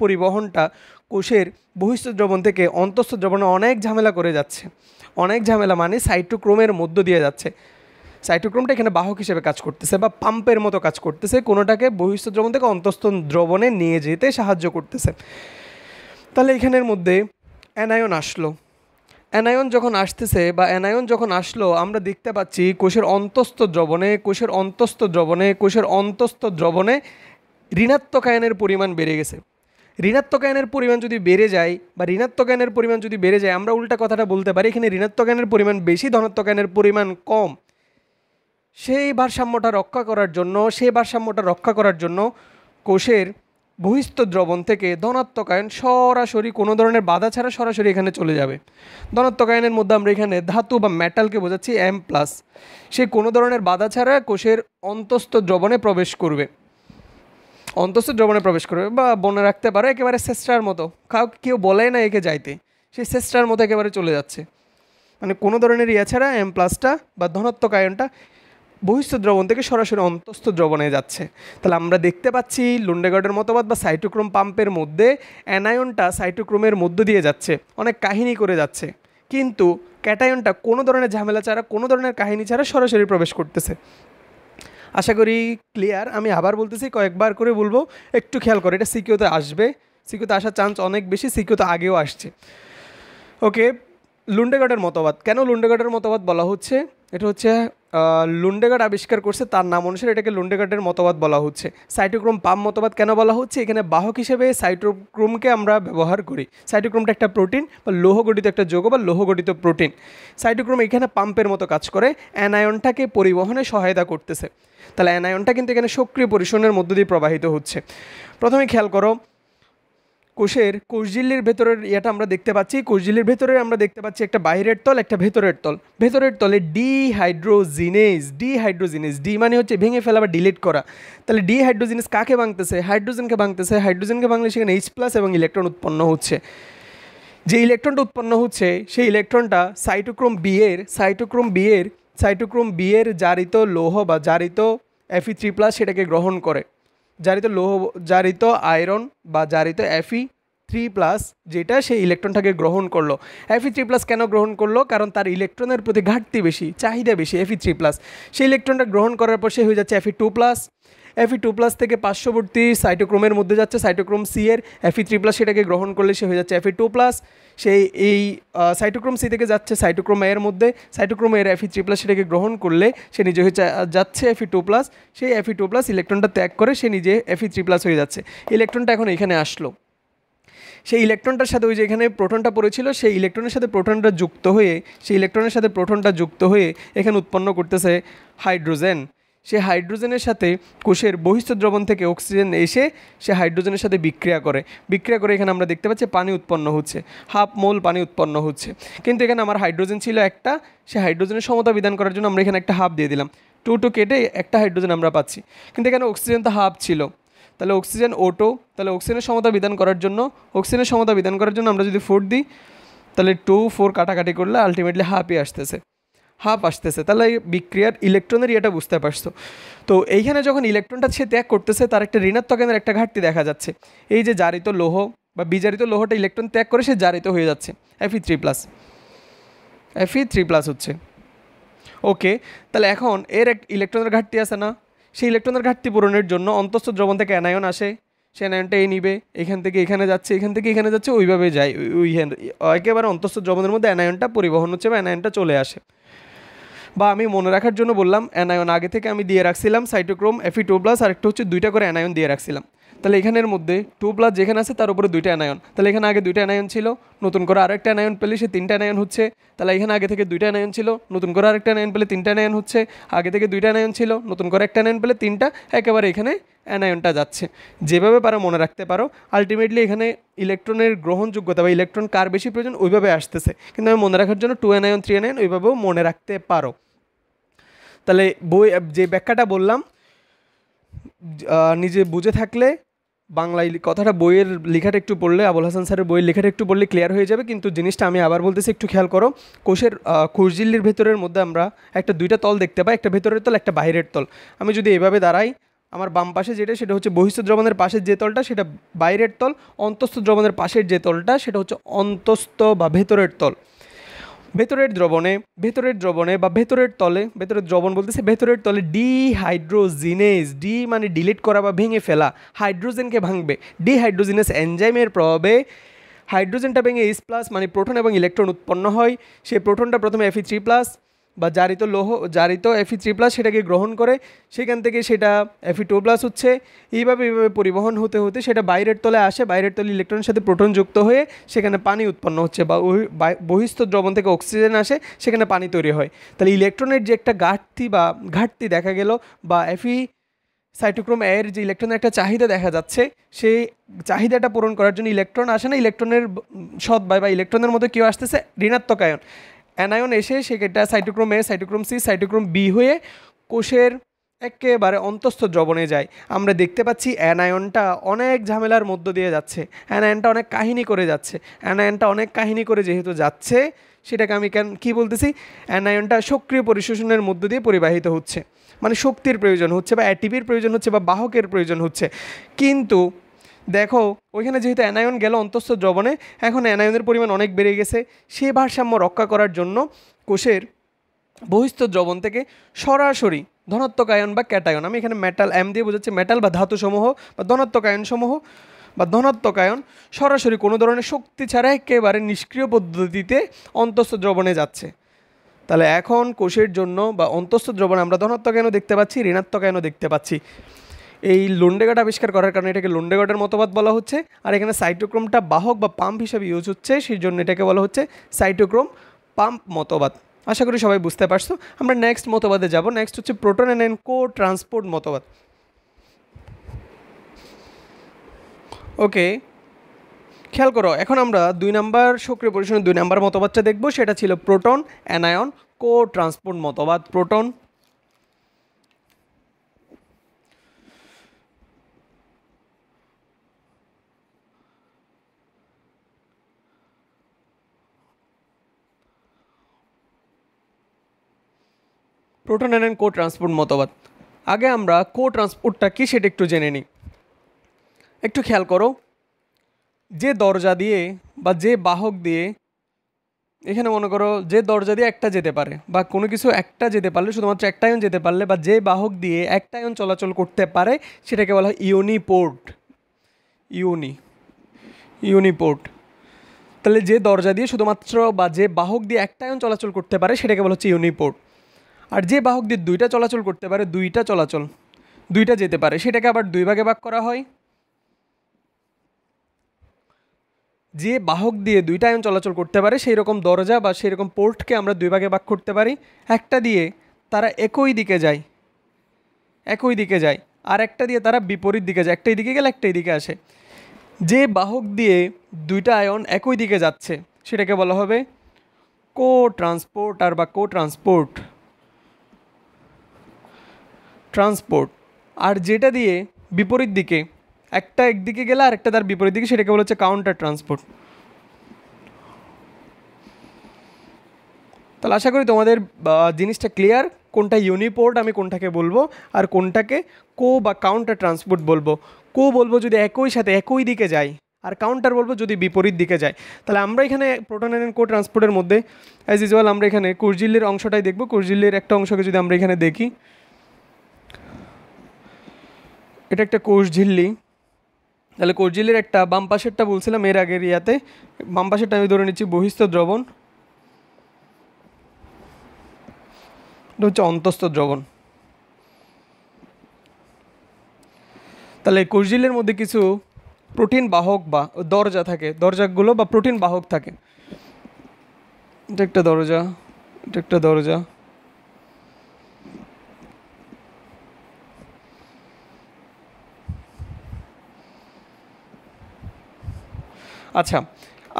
পরিবহনটা কোষের বহিঃস্থ দ্রবণ থেকে অন্তঃস্থ দ্রবণে অনেক ঝামেলা করে যাচ্ছে, অনেক ঝামেলা মানে সাইটোক্রোমের মধ্য দিয়ে যাচ্ছে। সাইটোক্রোমটা এখানে বাহক হিসেবে কাজ করতেছে বা পাম্পের মতো কাজ করতেছে, কোনোটাকে বহিঃস্থ দ্রবণ থেকে অন্তঃস্থ দ্রবণে নিয়ে যেতে সাহায্য করতেছে। তাহলে এখানের মধ্যে অ্যানায়ন আসলো, অ্যানায়ন যখন আসতেছে বা অ্যানায়ন যখন আসলো, আমরা দেখতে পাচ্ছি কোষের অন্তঃস্থ দ্রবণে ঋণাত্মক আয়নের পরিমাণ বেড়ে গেছে। ঋণাত্মক আয়নের পরিমাণ যদি বেড়ে যায় বা ঋণাত্মক আয়নের পরিমাণ যদি বেড়ে যায়, আমরা উল্টা কথাটা বলতে পারি এখানে ঋণাত্মক আয়নের পরিমাণ বেশি, ধনাত্মক আয়নের পরিমাণ কম। সেই ভারসাম্যটা রক্ষা করার জন্য কোষের বহিস্থ দ্রবণ থেকে ধনাত্মক আয়ন সরাসরি কোনো ধরনের বাধা ছাড়া সরাসরি এখানে চলে যাবে। ধনাত্মক আয়নের মধ্যে আমরা এখানে ধাতু বা মেটালকে বোঝাচ্ছি M+, সে কোনো ধরনের বাধা ছাড়া কোষের অন্তঃস্থ দ্রবণে প্রবেশ করবে বা মনে রাখতে পারো একেবারে সেস্টার মতো, কেউ বলে না একে যাইতে, সেই সেস্টার মতো একেবারে চলে যাচ্ছে, মানে কোনো ধরনের ইয়ে ছাড়া M+টা বা ধনাত্মক আয়নটা বহিস্থ দ্রবণ থেকে সরাসরি অন্তঃস্থ দ্রবণে যাচ্ছে। তাহলে আমরা দেখতে পাচ্ছি লুন্ডেগার্ডের মতবাদ বা সাইটোক্রোম পাম্পের মধ্যে অ্যানায়নটা সাইটোক্রোমের মধ্য দিয়ে যাচ্ছে, অনেক কাহিনী করে যাচ্ছে, কিন্তু ক্যাটায়নটা কোনো ধরনের ঝামেলা ছাড়া, কোনো ধরনের কাহিনী ছাড়া সরাসরি প্রবেশ করতেছে। আশা করি ক্লিয়ার। আমি আবার বলতেছি, কয়েকবার করে বলবো, একটু খেয়াল করে, এটা সিকিউতে আসবে, সিকিউতে আসার চান্স অনেক বেশি, সিকিউতে আগেও আসছে। ওকে, লুন্ডেগার্ডের মতবাদ। কেন লুন্ডেগার্ডের মতবাদ বলা হচ্ছে? এটা হচ্ছে লুন্ডেগার্ড আবিষ্কার করছে, তার নাম অনুসারে এটাকে লুন্ডেগার্ডের মতবাদ বলা হচ্ছে। সাইটোক্রোম পাম্প মতবাদ কেন বলা হচ্ছে? এখানে বাহক হিসেবে সাইটোক্রোমকে আমরা ব্যবহার করি। সাইটোক্রোমটা একটা প্রোটিন বা লৌহগঠিত একটা যৌগ বা লৌহগঠিত প্রোটিন। সাইটোক্রোম এখানে পাম্পের মতো কাজ করে, অ্যানায়নটাকে পরিবহনে সহায়তা করতেছে। তাহলে অ্যানায়নটা কিন্তু এখানে সক্রিয় পরিশোধনের মধ্য দিয়ে প্রবাহিত হচ্ছে। প্রথমে খেয়াল করো, কোষঝিল্লির ভেতরের ইয়েটা আমরা দেখতে পাচ্ছি। কোষঝিল্লির ভেতরে আমরা দেখতে পাচ্ছি একটা বাইরের তল, একটা ভেতরের তল। ভেতরের তলে ডিহাইড্রোজিনেজ, ডি মানে হচ্ছে ভেঙে ফেলা বা ডিলিট করা। তাহলে ডিহাইড্রোজিনেজ কাকে ভাঙতেছে? হাইড্রোজেনকে ভাঙতেছে। হাইড্রোজেনকে ভাঙলে সেখানে H+ এবং ইলেকট্রন উৎপন্ন হচ্ছে। যে ইলেকট্রনটা উৎপন্ন হচ্ছে সেই ইলেকট্রনটা সাইটোক্রোম বি এর জারিত লৌহ বা জারিত Fe3+ সেটাকে গ্রহণ করে। জারিত আয়রন বা জারিত Fe3+, যেটা সেই ইলেকট্রনটাকে গ্রহণ করলো। Fe3+ কেন গ্রহণ করলো? কারণ তার ইলেকট্রনের প্রতি ঘাটতি বেশি, চাহিদা বেশি Fe3+। সেই ইলেকট্রনটা গ্রহণ করার পর সে হয়ে যাচ্ছে Fe2+। থেকে পার্শ্ববর্তী সাইটোক্রোমের মধ্যে যাচ্ছে, সাইটোক্রোম সি এর Fe3+, সেটাকে গ্রহণ করলে সে হয়ে যাচ্ছে Fe2+। সেই সাইটোক্রোম সি থেকে যাচ্ছে সাইটোক্রোম এর মধ্যে, সাইটোক্রোম এর Fe3+, সেটাকে গ্রহণ করলে সে নিজে হয়ে যাচ্ছে Fe2+। সেই Fe2+ ইলেকট্রনটা ত্যাগ করে সে নিজে Fe3+ হয়ে যাচ্ছে। ইলেকট্রনটা এখন এখানে আসলো, সেই ইলেকট্রনটার সাথে ওই যে এখানে প্রোটনটা পড়েছিল, সেই ইলেকট্রনের সাথে প্রোটনটা যুক্ত হয়ে এখানে উৎপন্ন করতেছে হাইড্রোজেন। সে হাইড্রোজেনের সাথে কোষের বহিস্থ দ্রবণ থেকে অক্সিজেন এসে সে হাইড্রোজেনের সাথে বিক্রিয়া করে এখানে আমরা দেখতে পাচ্ছি পানি উৎপন্ন হচ্ছে, 1/2 মোল পানি উৎপন্ন হচ্ছে। কিন্তু এখানে আমার হাইড্রোজেন ছিল একটা, সে হাইড্রোজেনের সমতা বিধান করার জন্য আমরা এখানে একটা 1/2 দিয়ে দিলাম, 2 কেটে একটা হাইড্রোজেন আমরা পাচ্ছি। কিন্তু এখানে অক্সিজেন তো 1/2 ছিল, তাহলে অক্সিজেন O2, তাহলে অক্সিজেনের সমতা বিধান করার জন্য আমরা যদি 4 দিই, তাহলে 2 4 কাটাকাটি করলে আলটিমেটলি 1/2 আসতেছে। তাহলে বিক্রিয়ার ইলেকট্রনের ইয়েটা বুঝতে পারছো। তো এইখানে যখন ইলেকট্রনটা সে ত্যাগ করতেছে, তার একটা ঋণাত্মক আয়নের একটা ঘাটতি দেখা যাচ্ছে। এই যে জারিত লৌহ বা বিজারিত লৌহটা ইলেকট্রন ত্যাগ করে সে জারিত হয়ে যাচ্ছে, Fe3+ হচ্ছে। ওকে, তাহলে এখন এর এক ইলেকট্রনের ঘাটতি আছে না? সেই ইলেকট্রনের ঘাটতি পূরণের জন্য অন্তঃস্থ দ্রবণ থেকে অ্যানায়ন আসে, সে অ্যানায়নটা নিবে, এখান থেকে এখানে যাচ্ছে, ওইভাবে যায়, একেবারে অন্তঃস্থ দ্রবণের মধ্যে অ্যানায়নটা পরিবহন হচ্ছে বা অ্যানায়নটা চলে আসে। বা আমি মনে রাখার জন্য বললাম, অ্যানায়ন আগে থেকে আমি দিয়ে রাখছিলাম সাইটোক্রোম Fe2+, আর একটা হচ্ছে 2টা করে অ্যানায়ন দিয়ে রাখছিলাম। তাহলে এখানের মধ্যে 2+ যেখানে আছে তার উপরে 2টা অ্যানায়ন, তাহলে এখানে আগে 2টা অ্যানায়ন ছিল, নতুন করে আরেকটা অ্যানায়ন পেলে সে 3টা অ্যানায়ন হচ্ছে। তাহলে এখানে আগে থেকে 2টা অ্যানায়ন ছিল, নতুন করে আরেকটা অ্যানায়ন পেলে 3টা অ্যানায়ন হচ্ছে। আগে থেকে 2টা অ্যানায়ন ছিল, নতুন করে একটা অ্যানায়ন পেলে 3টা, একেবারে এখানে অ্যানায়নটা যাচ্ছে। যেভাবে পারো মনে রাখতে পারো, আলটিমেটলি এখানে ইলেকট্রনের গ্রহণযোগ্যতা বা ইলেকট্রন কার বেশি প্রয়োজন ওইভাবে আসতেছে। কিন্তু আমি মনে রাখার জন্য 2 অ্যানায়ন 3 অ্যানায়ন ওইভাবেও মনে রাখতে পারো। তাহলে যে ব্যাখ্যাটা বললাম নিজে বুঝে থাকলে বাংলায় কথাটা বইয়ের লেখাটা একটু পড়লে, আবুল হাসান স্যারের বইয়ের লেখাটা একটু পড়লে ক্লিয়ার হয়ে যাবে। কিন্তু জিনিসটা আমি আবার বলতেছি, একটু খেয়াল করো। কোষঝিল্লির ভেতরের মধ্যে আমরা একটা 2টা তল দেখতে পাই, একটা ভেতরের তল, একটা বাইরের তল। আমি যদি এভাবে দাঁড়াই, আমার বাম পাশে সেটা হচ্ছে বহিস্থ দ্রবণের পাশের যে তলটা সেটা বাইরের তল, অন্তঃস্থ দ্রবণের পাশের যে তলটা সেটা হচ্ছে অন্তঃস্থ বা ভেতরের তল। ভেতরের তলে ডিহাইড্রোজিনেজ, ডি মানে ডিলিট করা বা ভেঙে ফেলা, হাইড্রোজেনকে ভাঙবে। ডিহাইড্রোজিনেজ এনজাইমের প্রভাবে হাইড্রোজেনটা ভেঙে H+ মানে প্রোটন এবং ইলেকট্রন উৎপন্ন হয়। সেই প্রোটনটা প্রথমে Fe3+, বা জারিত Fe3+ সেটাকে গ্রহণ করে, সেখান থেকে সেটা Fe2+ হচ্ছে, এইভাবে পরিবহন হতে হতে সেটা বাইরের তলে আসে, বাইরের তলে ইলেকট্রনের সাথে প্রোটন যুক্ত হয়ে সেখানে পানি উৎপন্ন হচ্ছে, বা ওই বহিস্থ দ্রবণ থেকে অক্সিজেন আসে, সেখানে পানি তৈরি হয়। তাহলে ইলেকট্রনের যে একটা ঘাটতি দেখা গেল, বা সাইটোক্রোম এর যে ইলেকট্রনের একটা চাহিদা দেখা যাচ্ছে, সেই চাহিদাটা পূরণ করার জন্য ইলেকট্রন আসে না, ইলেকট্রনের সদ্বায় বা ইলেকট্রনের মধ্যে কেউ আসতেছে ঋণাত্মক আয়ন, অ্যানায়ন এসে সেটা সাইটোক্রোম এ, সাইটোক্রোম সি, সাইটোক্রোম বি হয়ে কোষের একেবারে অন্তঃস্থ দ্রবণে যায়। আমরা দেখতে পাচ্ছি অ্যানায়নটা অনেক ঝামেলার মধ্য দিয়ে যাচ্ছে, অ্যানায়নটা অনেক কাহিনী করে যাচ্ছে, অ্যানায়নটা অনেক কাহিনী করে যেহেতু যাচ্ছে, সেটাকে আমি কি বলতেছি, অ্যানায়নটা সক্রিয় পরিশোষণের মধ্য দিয়ে পরিবাহিত হচ্ছে, মানে শক্তির প্রয়োজন হচ্ছে, বা অ্যাটিপির প্রয়োজন হচ্ছে, বা বাহকের প্রয়োজন হচ্ছে। কিন্তু দেখো ওইখানে যেহেতু অ্যানায়ন গেল অন্তঃস্থ দ্রবণে, এখন অ্যানায়নের পরিমাণ অনেক বেড়ে গেছে, সে ভারসাম্য রক্ষা করার জন্য কোষের বহিস্থ দ্রবণ থেকে সরাসরি ধনাত্মক আয়ন বা ক্যাটায়ন, আমি এখানে মেটাল দিয়ে বোঝাচ্ছি, মেটাল বা ধাতুসমূহ বা ধনাত্মক আয়নসমূহ বা ধনাত্মক আয়ন সরাসরি কোনো ধরনের শক্তি ছাড়া একেবারে নিষ্ক্রিয় পদ্ধতিতে অন্তঃস্থ দ্রবণে যাচ্ছে। তাহলে এখন কোষের জন্য বা অন্তঃস্থ দ্রবণে আমরা ধনাত্মক আয়নও দেখতে পাচ্ছি, ঋণাত্মক আয়নও দেখতে পাচ্ছি। এই লন্ডেগাট আবিষ্কার করার কারণে এটাকে লন্ডেগাটের মতবাদ বলা হচ্ছে। আর এখানে সাইটোক্রোমটা বাহক বা পাম্প হিসেবে ইউজ হচ্ছে, সেই জন্য এটাকে বলা হচ্ছে সাইটোক্রোম পাম্প মতবাদ। আশা করি সবাই বুঝতে পারছো। আমরা নেক্সট মতবাদে যাব। নেক্সট হচ্ছে প্রোটন অ্যান্ড কো ট্রান্সপোর্ট মতবাদ। ওকে, খেয়াল করো, এখন আমরা 2 নাম্বার সক্রিয় পরিশোষণের 2 নাম্বার মতবাদটা দেখব। সেটা ছিল প্রোটন অ্যানায়ন কো ট্রান্সপোর্ট মতবাদ। প্রোটন অ্যানায়ন কো ট্রান্সপোর্ট মতবাদ। আগে আমরা কো ট্রান্সপোর্টটা কি সেটা একটু জেনে নিই। একটু খেয়াল করো, যে দরজা দিয়ে বা যে বাহক দিয়ে, এখানে মনে করো যে দরজা দিয়ে একটা যেতে পারে বা কোনো কিছু একটা যেতে পারলে, শুধুমাত্র একটা আয়ন যেতে পারলে, বা যে বাহক দিয়ে একটা আয়ন চলাচল করতে পারে, সেটাকে বলা হয় ইউনিপোর্ট। ইউনিপোর্ট। তাহলে যে দরজা দিয়ে শুধুমাত্র বা যে বাহক দিয়ে একটা আয়ন চলাচল করতে পারে, সেটাকে বলা হচ্ছে ইউনিপোর্ট। আর যে বাহক দিয়ে দুইটা চলাচল করতে পারে, দুইটা যেতে পারে, সেটাকে আবার 2 ভাগে ভাগ করা হয়। যে বাহক দিয়ে 2টা আয়ন চলাচল করতে পারে, সেই রকম দরজা বা সেই রকম পোর্টকে আমরা 2 ভাগে ভাগ করতে পারি। একটা দিয়ে তারা একই দিকে যায়, আর একটা দিয়ে তারা বিপরীত দিকে যায়, একটা এদিকে গেলে একটা এদিকে আসে। যে বাহক দিয়ে 2টা আয়ন একই দিকে যাচ্ছে, সেটাকে বলা হবে কো ট্রান্সপোর্টার বা কো ট্রান্সপোর্ট। আর যেটা দিয়ে বিপরীত দিকে, একটা একদিকে গেলে আর একটা তার বিপরীত দিকে, সেটাকে বলা হচ্ছে কাউন্টার ট্রান্সপোর্ট। তাহলে আশা করি তোমাদের জিনিসটা ক্লিয়ার, কোনটা ইউনিপোর্ট আমি কোনটাকে বলবো, আর কোনটাকে কো বা কাউন্টার ট্রান্সপোর্ট বলবো। কো বলবো যদি একই সাথে একই দিকে যায়, আর কাউন্টার বলবো যদি বিপরীত দিকে যায়। তাহলে আমরা এখানে প্রোটন অ্যান্ড কো ট্রান্সপোর্টের মধ্যে অ্যাজ ইউজুয়াল আমরা এখানে কোষঝিল্লির অংশটাই দেখব। কোষঝিল্লির একটা অংশকে যদি আমরা এখানে দেখি, এটা একটা কোষঝিল্লি। তাহলে কোষঝিল্লির একটা বাম পাশেরটা বলছিলাম এর আগের ইয়াতে, বাম পাশেরটা আমি ধরে নিচ্ছি বহিস্থ দ্রবণ, এটা হচ্ছে অন্তঃস্থ দ্রবণ। তাহলে কোষঝিল্লির মধ্যে কিছু প্রোটিন বাহক বা দরজা থাকে, দরজাগুলো বা প্রোটিন বাহক থাকে। এটা একটা দরজা, এটা একটা দরজা। আচ্ছা,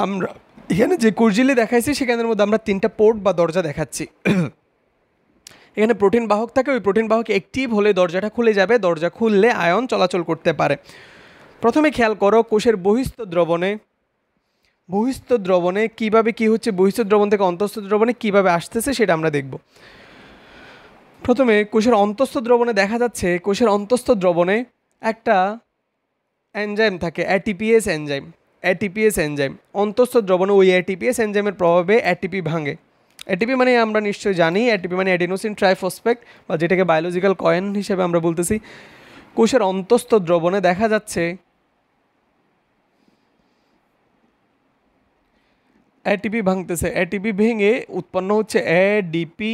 আমরা এখানে যে কোষঝিল্লি দেখাইছি সেখানের মধ্যে আমরা 3টা পোর্ট বা দরজা দেখাচ্ছি। এখানে প্রোটিন বাহক থাকে, ওই প্রোটিন বাহক অ্যাক্টিভ হলে দরজাটা খুলে যাবে, দরজা খুললে আয়ন চলাচল করতে পারে। প্রথমে খেয়াল করো কোষের বহিস্থ দ্রবণে কীভাবে কী হচ্ছে, বহিস্থ দ্রবণ থেকে অন্তঃস্থ দ্রবণে কীভাবে আসতেছে সেটা আমরা দেখব। প্রথমে কোষের অন্তঃস্থ দ্রবণে দেখা যাচ্ছে, কোষের অন্তঃস্থ দ্রবণে একটা এনজাইম থাকে, এটিপিএস এনজাইম। অন্তঃস্থ দ্রবণে ওই এটিপিএস এনজাইমের প্রভাবে এটিপি ভাঙে। এটিপি মানে আমরা নিশ্চয়ই জানি, এটিপি মানে অ্যাডিনোসিন ট্রাইফসফেট, বা যেটাকে বায়োলজিক্যাল কয়েন হিসেবে আমরা বলতেছি। কোষের অন্তঃস্থ দ্রবণে দেখা যাচ্ছে এটিপি ভাঙতেছে, এটিপি ভেঙে উৎপন্ন হচ্ছে এডিপি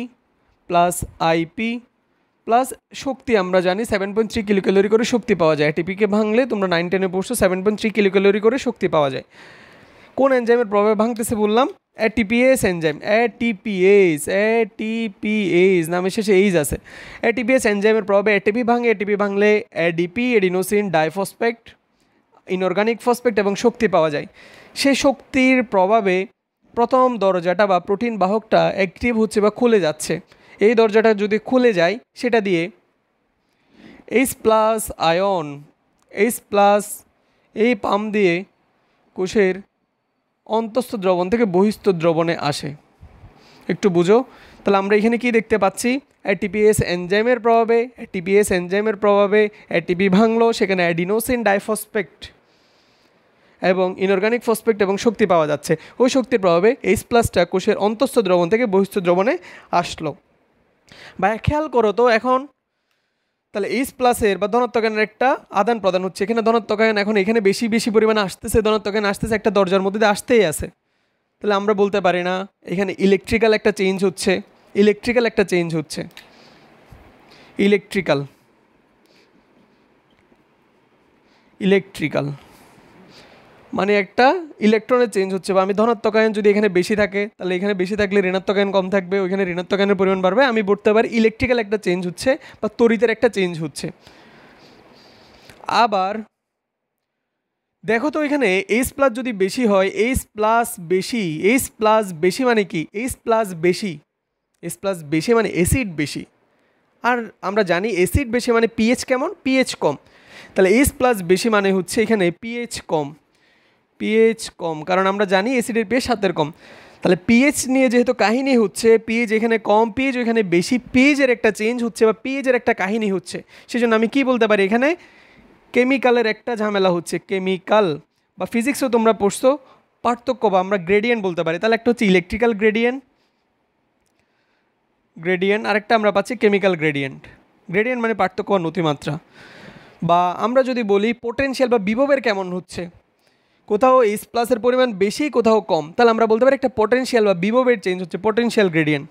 প্লাস আইপি প্লাস শক্তি আমরা জানি 7.3 কিলোক্যালোরি করে শক্তি পাওয়া যায়। এটিপিকে ভাঙলে তোমরা 9-10-এ পড়ছো 7.3 কিলোক্যালোরি করে শক্তি পাওয়া যায়। কোন এনজাইমের প্রভাবে ভাঙতেছে বললাম? ATPase enzyme. এটিপিএস নামের শেষে এইজ আছে। এটিপিএস এনজাইমের প্রভাবে এটিপি ভাঙে, এটিপি ভাঙলে ADP adenosine diphosphate inorganic phosphate এবং শক্তি পাওয়া যায়। সেই শক্তির প্রভাবে প্রথম দরজাটা বা প্রোটিন বাহকটা অ্যাক্টিভ হচ্ছে বা খুলে যাচ্ছে। এই দরজাটা যদি খুলে যায় সেটা দিয়ে H+ আয়ন H+ এই পাম্প দিয়ে কোষের অন্তঃস্থ দ্রবণ থেকে বহিঃস্থ দ্রবণে আসে। একটু বুঝো। তাহলে আমরা এখানে কি দেখতে পাচ্ছি? এটিপিএস এনজাইমের প্রভাবে এটিপি ভাঙলো, সেখানে অ্যাডিনোসিন ডাইফসফেট এবং ইনঅর্গানিক ফসফেট এবং শক্তি পাওয়া যাচ্ছে। ওই শক্তির প্রভাবে H+টা কোষের অন্তঃস্থ দ্রবণ থেকে বহিঃস্থ দ্রবণে আসলো। বা খেয়াল করো তো এখন, তাহলে H+-এর বা ধনাত্মক আয়নের একটা আদান প্রদান হচ্ছে। এখানে ধনাত্মক আয়ন এখন এখানে বেশি পরিমাণে আসতেছে, ধনাত্মক আয়ন আসতেছে, একটা দরজার মধ্যে দিয়ে আসতেই আছে। তাহলে আমরা বলতে পারি না এখানে ইলেকট্রিক্যাল একটা চেঞ্জ হচ্ছে? ইলেকট্রিক্যাল মানে একটা ইলেকট্রনের চেঞ্জ হচ্ছে। বা আমি ধনাত্মক আয়ন যদি এখানে বেশি থাকে, তাহলে এখানে বেশি থাকলে ঋণাত্মক আয়ন কম থাকবে, ওইখানে ঋণাত্মক আয়নের পরিমাণ বাড়বে। আমি বলতে পারি ইলেকট্রিক্যাল একটা চেঞ্জ হচ্ছে বা তড়িতের একটা চেঞ্জ হচ্ছে। আবার দেখো তো এখানে H+ যদি বেশি হয়, H+ বেশি মানে কি? H+ বেশি মানে অ্যাসিড বেশি। আর আমরা জানি অ্যাসিড বেশি মানে পিএইচ কেমন? পিএইচ কম। তাহলে H+ বেশি মানে হচ্ছে এখানে পিএইচ কম, কারণ আমরা জানি অ্যাসিডের পিএইচ 7-এর কম। তাহলে পিএইচ নিয়ে যেহেতু কাহিনী হচ্ছে, পিএইচ এখানে কম, পিএইচ এখানে বেশি, পিএইচের একটা চেঞ্জ হচ্ছে বা পিএইচের একটা কাহিনী হচ্ছে। সেজন্য আমি কি বলতে পারি? এখানে কেমিক্যালের একটা ঝামেলা হচ্ছে। কেমিক্যাল বা ফিজিক্সও তোমরা পড়ছো, পার্থক্য বা আমরা গ্রেডিয়েন্ট বলতে পারি। তাহলে একটা হচ্ছে ইলেকট্রিক্যাল গ্রেডিয়েন্ট, আরেকটা আমরা পাচ্ছি কেমিক্যাল গ্রেডিয়েন্ট মানে পার্থক্য বা নতিমাত্রা। বা আমরা যদি বলি পোটেনশিয়াল বা বিভবের কেমন হচ্ছে, কোথাও H+ এর পরিমাণ বেশি, কোথাও কম, তাহলে আমরা বলতে পারি একটা পোটেনশিয়াল বা বিভবের চেঞ্জ হচ্ছে, পোটেনশিয়াল গ্রেডিয়েন্ট।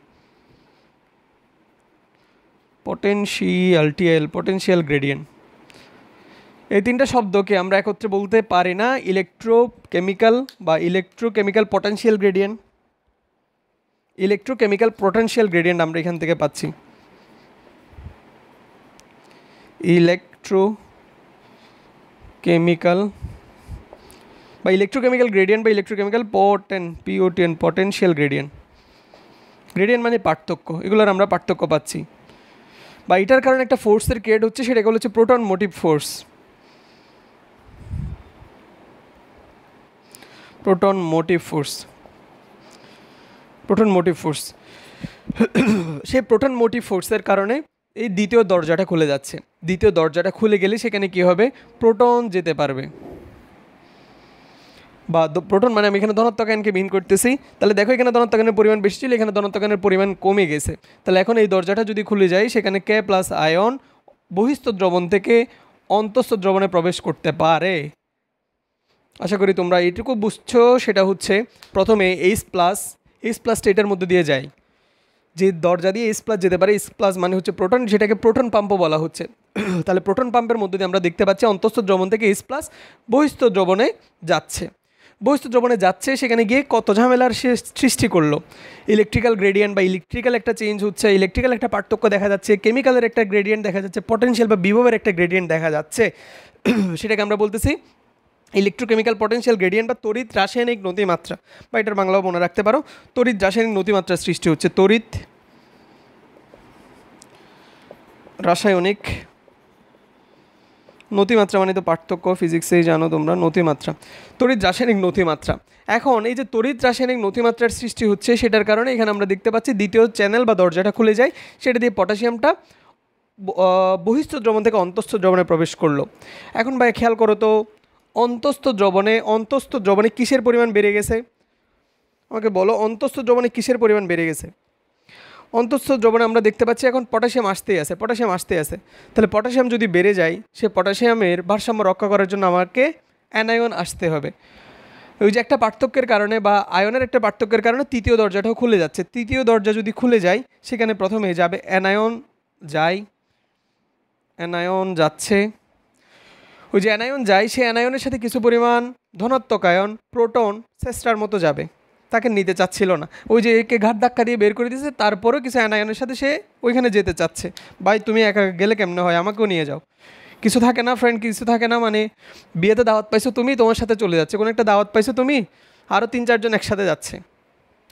এই তিনটা শব্দকে আমরা একত্রে বলতে পারি না? ইলেকট্রোকেমিক্যাল বা ইলেকট্রোকেমিক্যাল পটেনশিয়াল গ্রেডিয়েন্ট আমরা এখান থেকে পাচ্ছি। ইলেকট্রোকেমিক্যাল গ্রেডিয়েন্ট বা ইলেকট্রোকেমিক্যাল পটেনশিয়াল গ্রেডিয়েন্ট মানে পার্থক্য। এগুলোর আমরা পার্থক্য পাচ্ছি। বা এটার কারণে একটা ফোর্সের ক্রিয়েট হচ্ছে, সেটা হচ্ছে প্রোটন মোটিভ ফোর্স। সেই প্রোটন মোটিভ ফোর্সের কারণে এই দ্বিতীয় দরজাটা খুলে যাচ্ছে। দ্বিতীয় দরজাটা খুলে গেলে সেখানে কি হবে? প্রোটন যেতে পারবে। বা প্রোটন মানে আমি এখানে ধনাত্মক আয়নকে বিহীন করতেছি। তাহলে দেখো এখানে ধনাত্মক আয়নের পরিমাণ বেশি ছিল, এখানে ধনাত্মক আয়নের পরিমাণ কমে গেছে। তাহলে এখন এই দরজাটা যদি খুলে যায়, সেখানে K+ আয়ন বহিঃস্থ দ্রবণ থেকে অন্তঃস্থ দ্রবণে প্রবেশ করতে পারে। আশা করি তোমরা এইটুকু বুঝছো। সেটা হচ্ছে প্রথমে H+ এটার মধ্যে দিয়ে যায়, যে দরজা দিয়ে H+ যেতে পারে। H+ মানে হচ্ছে প্রোটন, যেটাকে প্রোটন পাম্পও বলা হচ্ছে। তাহলে প্রোটন পাম্পের মধ্যে দিয়ে আমরা দেখতে পাচ্ছি অন্তঃস্থ দ্রবণ থেকে H+ বহিঃস্থ দ্রবণে যাচ্ছে। সেখানে গিয়ে কত ঝামেলার সৃষ্টি করলো। ইলেকট্রিক্যাল গ্রেডিয়েন্ট বা ইলেকট্রিক্যাল একটা চেঞ্জ হচ্ছে, ইলেকট্রিক্যাল একটা পার্থক্য দেখা যাচ্ছে, কেমিক্যালের একটা গ্রেডিয়েন্ট দেখা যাচ্ছে, পটেনশিয়াল বা বিভবের একটা গ্রেডিয়েন্ট দেখা যাচ্ছে। সেটাকে আমরা বলতেছি ইলেকট্রোকেমিক্যাল পটেনশিয়াল গ্রেডিয়েন্ট বা তড়িৎ রাসায়নিক নতিমাত্রা, বা এটার বাংলাও মনে রাখতে পারো তড়িৎ রাসায়নিক নতিমাত্রার সৃষ্টি হচ্ছে। তড়িৎ রাসায়নিক নতিমাত্রা মানে তো পার্থক্য, ফিজিক্সেই জানো তোমরা, নতিমাত্রা, তড়িৎ রাসায়নিক নতিমাত্রা। এখন এই যে তড়িৎ রাসায়নিক নতিমাত্রার সৃষ্টি হচ্ছে, সেটার কারণে এখানে আমরা দেখতে পাচ্ছি দ্বিতীয় চ্যানেল বা দরজাটা খুলে যায়। সেটা দিয়ে পটাশিয়ামটা বহিঃস্থ দ্রবণ থেকে অন্তঃস্থ দ্রবণে প্রবেশ করলো। এখন ভাই খেয়াল করো তো, অন্তঃস্থ দ্রবণে কিসের পরিমাণ বেড়ে গেছে? আমাকে বলো, অন্তঃস্থ দ্রবণে কিসের পরিমাণ বেড়ে গেছে? অন্তঃস্থ দ্রবণে আমরা দেখতে পাচ্ছি এখন পটাশিয়াম আসতেই আছে। তাহলে পটাশিয়াম যদি বেড়ে যায়, সে পটাশিয়ামের ভারসাম্য রক্ষা করার জন্য আমাকে অ্যানায়ন আসতে হবে। ওই যে একটা পার্থক্যের কারণে বা আয়নের একটা পার্থক্যের কারণে তৃতীয় দরজাটাও খুলে যাচ্ছে। তৃতীয় দরজা যদি খুলে যায় সেখানে প্রথমে যাবে অ্যানায়ন, অ্যানায়ন যাচ্ছে, ওই যে অ্যানায়ন যায় সেই অ্যানায়নের সাথে কিছু পরিমাণ ধনাত্মক আয়ন প্রোটন চেষ্টার মতো যাবে, তাকে নিতে চাচ্ছিল না, ওই যে একে ঘাট ধাক্কা দিয়ে বের করে দিয়েছে, তারপরেও কিছু অ্যানায়নের সাথে সে ওইখানে যেতে চাচ্ছে। ভাই তুমি একা গেলে কেমনে হয়, আমাকেও নিয়ে যাও। কিছু থাকে না ফ্রেন্ড, কিছু থাকে না, মানে বিয়েতে দাওয়াত পাইছো তুমি, তোমার সাথে চলে যাচ্ছে, কোনো একটা দাওয়াত পাইছো তুমি, আরও 3-4 জন একসাথে যাচ্ছে,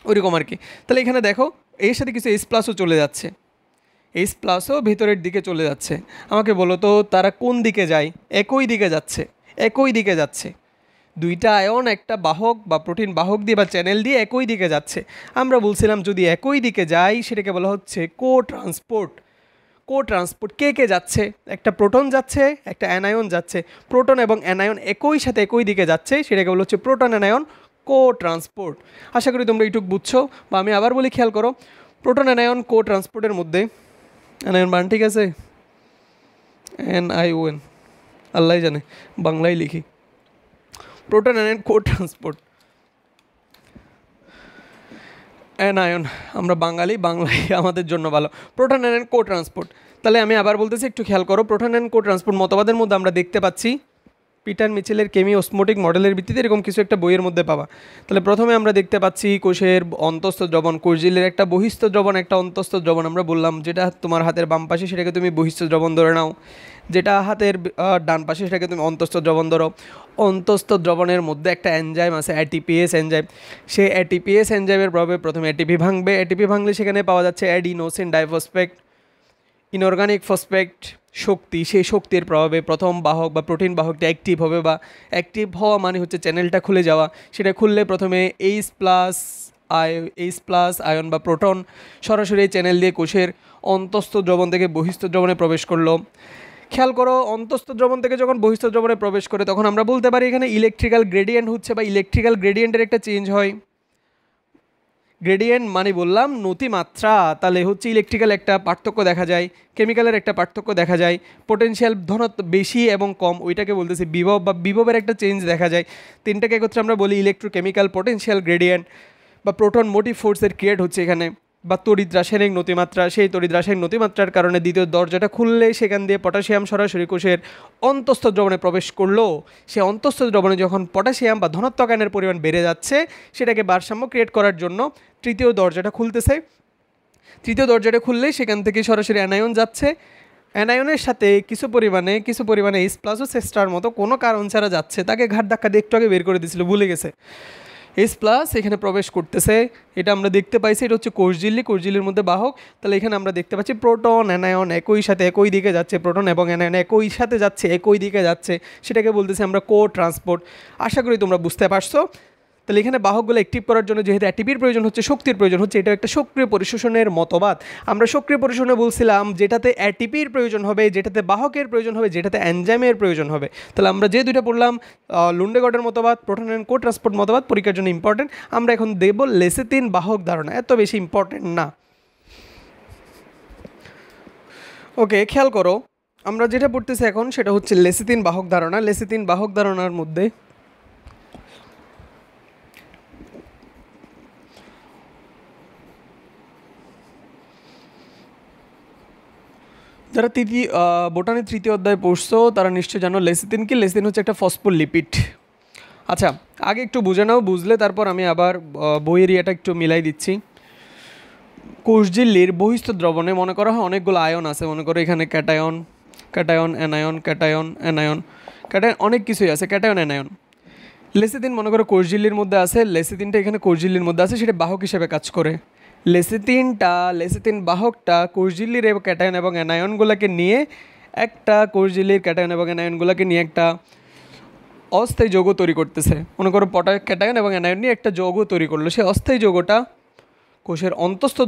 ওইরকম আর কি। তাহলে এখানে দেখো এর সাথে কিছু এইচ প্লাসও চলে যাচ্ছে, এইচ প্লাসও ভিতরের দিকে চলে যাচ্ছে। আমাকে বলো তো তারা কোন দিকে যায়? একই দিকে যাচ্ছে, একই দিকে যাচ্ছে। দুইটা আয়ন একটা বাহক বা প্রোটিন বাহক দিয়ে বা চ্যানেল দিয়ে একই দিকে যাচ্ছে। আমরা বলছিলাম যদি একই দিকে যাই সেটাকে বলা হচ্ছে কো ট্রান্সপোর্ট। কো ট্রান্সপোর্ট কে কে যাচ্ছে? একটা প্রোটন যাচ্ছে, একটা অ্যানায়ন যাচ্ছে। প্রোটন এবং অ্যানায়ন একই সাথে একই দিকে যাচ্ছে, সেটাকে বলা হচ্ছে প্রোটন অ্যানায়ন কো ট্রান্সপোর্ট। আশা করি তোমরা এইটুকু বুঝছো। বা আমি আবার বলি, খেয়াল করো, প্রোটন অ্যানায়ন কো ট্রান্সপোর্টের মধ্যে অ্যানায়ন বান ঠিক আছে, NION, আল্লাহ জানে, বাংলায় লিখি, প্রোটন অ্যানায়ন কো ট্রান্সপোর্ট, অ্যানায়ন, আমরা বাঙালি, বাংলায় আমাদের জন্য ভালো, প্রোটন অ্যানায়ন কো ট্রান্সপোর্ট। তাহলে আমি আবার বলতেছি, একটু খেয়াল করো, প্রোটন অ্যানায়ন কো ট্রান্সপোর্ট মতবাদের মধ্যে আমরা দেখতে পাচ্ছি পিটার মিচেলের কেমি অসমোটিক মডেলের ভিত্তিতে এরকম কিছু একটা বইয়ের মধ্যে পাওয়া। তাহলে প্রথমে আমরা দেখতে পাচ্ছি কোষের অন্তঃস্থ দ্রবণ, কোষঝিল্লির একটা বহিস্থ দ্রবণ, একটা অন্তঃস্থ দ্রবণ। আমরা বললাম যেটা তোমার হাতের বাম পাশে সেটাকে তুমি বহিস্থ দ্রবণ ধরে নাও, যেটা হাতের ডান পাশে সেটাকে তুমি অন্তঃস্থ দ্রবণ ধরো। অন্তঃস্থ দ্রবণের মধ্যে একটা এনজাইম আছে ATPase এনজাইম, সেই ATPase এনজাইমের প্রভাবে প্রথমে এটিপি ভাঙবে, এটিপি ভাঙলে সেখানে পাওয়া যাচ্ছে অ্যাডিনোসিন ডাইফসফেট, ইনঅর্গানিক ফসফেট শক্তি। সেই শক্তির প্রভাবে প্রথম বাহক বা প্রোটিন বাহকটা অ্যাক্টিভ হবে, বা অ্যাক্টিভ হওয়া মানে হচ্ছে চ্যানেলটা খুলে যাওয়া। সেটা খুললে প্রথমে এইচ প্লাস আয়ন বা প্রোটন সরাসরি এই চ্যানেল দিয়ে কোষের অন্তঃস্থ দ্রবণ থেকে বহিস্থ দ্রবণে প্রবেশ করলো। খেয়াল করো, অন্তঃস্থ দ্রবণ থেকে যখন বহিস্থ দ্রবণে প্রবেশ করে তখন আমরা বলতে পারি এখানে ইলেকট্রিক্যাল গ্রেডিয়েন্ট হচ্ছে, বা ইলেকট্রিক্যাল গ্রেডিয়েন্টের একটা চেঞ্জ হয়। গ্রেডিয়েন্ট মানে বললাম নতিমাত্রা, তাহলে হচ্ছে ইলেকট্রিক্যাল একটা পার্থক্য দেখা যায়, কেমিক্যালের একটা পার্থক্য দেখা যায়, পোটেনশিয়াল ধনাত্মক বেশি এবং কম, ওইটাকে বলতেছি বিভব বা বিভবের একটা চেঞ্জ দেখা যায়। তিনটাকে একত্রে আমরা বলি ইলেকট্রোকেমিক্যাল পোটেনশিয়াল গ্রেডিয়েন্ট, বা প্রোটন মোটিভ ফোর্সের ক্রিয়েট হচ্ছে এখানে, বা তড়িৎ রাসায়নিক নতিমাত্রা। সেই তড়িৎ রাসায়নিক নতিমাত্রার কারণে দ্বিতীয় দরজাটা খুললে সেখান দিয়ে পটাশিয়াম সরাসরি কোষের অন্তঃস্থ দ্রবণে প্রবেশ করলো। সে অন্তঃস্থ দ্রবণে যখন পটাশিয়াম বা ধনাত্মক আয়নের পরিমাণ বেড়ে যাচ্ছে, সেটাকে ভারসাম্য ক্রিয়েট করার জন্য তৃতীয় দরজাটা খুলতেছে। তৃতীয় দরজাটা খুললেই সেখান থেকে সরাসরি অ্যানায়ন যাচ্ছে, অ্যানায়নের সাথে কিছু পরিমাণে এইচ প্লাসও চেষ্টার মতো কোনো কারণ ছাড়া যাচ্ছে, তাকে ঘাট ধাক্কা দিয়ে একটু আগে বের করে দিয়েছিল, ভুলে গেছে। এইচ প্লাস এখানে প্রবেশ করতেছে, এটা আমরা দেখতে পাইছি, এটা হচ্ছে কোষঝিল্লি, কোষঝিল্লির মধ্যে বাহক। তাহলে এখানে আমরা দেখতে পাচ্ছি প্রোটন অ্যানায়ন একই সাথে একই দিকে যাচ্ছে, প্রোটন এবং অ্যানায়ন একই সাথে যাচ্ছে, একই দিকে যাচ্ছে, সেটাকে বলতেছি আমরা কো ট্রান্সপোর্ট। আশা করি তোমরা বুঝতে পারছো। তাহলে এখানে বাহকগুলো অ্যাক্টিভ করার জন্য যেহেতু অ্যাটিপির প্রয়োজন হচ্ছে, শক্তির প্রয়োজন হচ্ছে, এটা একটা সক্রিয় পরিশোষণের মতবাদ। আমরা সক্রিয় পরিশোষণে বলছিলাম যেটাতে অ্যাটিপির প্রয়োজন হবে, যেটাতে বাহকের প্রয়োজন হবে, যেটাতে এনজাইমের প্রয়োজন হবে। তাহলে আমরা যে দুইটা পড়লাম, লুন্ডেগটের মতবাদ, প্রোটন অ্যান্ড কো ট্রান্সপোর্ট মতবাদ, পরীক্ষার জন্য ইম্পর্টেন্ট। আমরা এখন দেব লেসিথিন বাহক ধারণা, এত বেশি ইম্পর্টেন্ট না। ওকে, খেয়াল করো, আমরা যেটা পড়তেছি এখন সেটা হচ্ছে লেসিথিন বাহক ধারণা। লেসিথিন বাহক ধারণার মধ্যে যারা বোটানির তৃতীয় অধ্যায় পড়ছো তারা নিশ্চয়ই জানো লেসিথিন কি। লেসিথিন হচ্ছে একটা ফসফোলিপিড। আচ্ছা, আগে একটু বুঝে নাও, বুঝলে তারপর আমি আবার বইয়ের ইয়েটা একটু মিলাই দিচ্ছি। কোষঝিল্লির বহিস্থ দ্রবণে মনে করা হয় অনেকগুলো আয়ন আছে, মনে করো এখানে ক্যাটায়ন, অ্যানায়ন, অ্যানায়ন, অনেক কিছুই আছে, ক্যাটায়ন অ্যানায়ন। লেসিথিন মনে করো কোষঝিল্লির মধ্যে আছে, লেসিথিনটা এখানে কোষঝিল্লির মধ্যে আছে, সেটা বাহক হিসেবে কাজ করে। লেসিথিন বাহকটা কোষঝিল্লির এবং ক্যাটায়ন এবং অ্যানায়নগুলোকে নিয়ে একটা কোষঝিল্লির ক্যাটায়ন এবং অ্যানায়নগুলোকে নিয়ে একটা অস্থায়ী যৌগ তৈরি করতেছে। মনে করো ক্যাটায়ন এবং অ্যানায়ন নিয়ে একটা যৌগ তৈরি করলো, সেই অস্থায়ী যৌগটা কোষের অন্তঃস্থ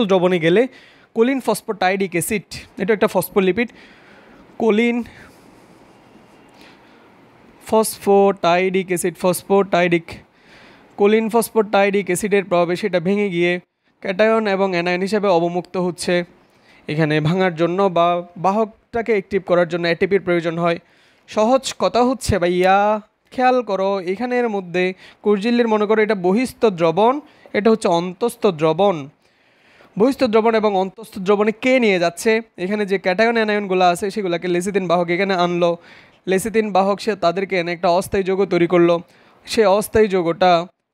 দ্রবণে গেলে কোলিন ফসফোটাইডিক অ্যাসিড, এটা একটা ফসফোলিপিড, কোলিন ফসফোটাইডিক অ্যাসিডের প্রভাবে সেটা ভেঙে গিয়ে ক্যাটায়ন এবং অ্যানায়ন হিসেবে অবমুক্ত হচ্ছে। এখানে ভাঙার জন্য বা বাহকটাকে অ্যাক্টিভ করার জন্য এটিপির প্রয়োজন হয়। সহজ কথা হচ্ছে ভাইয়া, খেয়াল করো এখানের মধ্যে কোষ ঝিল্লির মনে করো এটা বহিস্থ দ্রবণ, এটা হচ্ছে অন্তঃস্থ দ্রবণ। বহিস্থ দ্রবণ এবং অন্তঃস্থ দ্রবণে কে নিয়ে যাচ্ছে? এখানে যে ক্যাটায়ন অ্যানায়নগুলো আছে সেগুলোকে লেসিথিন বাহক এখানে আনলো, লেসিথিন বাহক সে তাদেরকে এনে একটা অস্থায়ী যৌগ তৈরি করলো। সে অস্থায়ী যৌগটা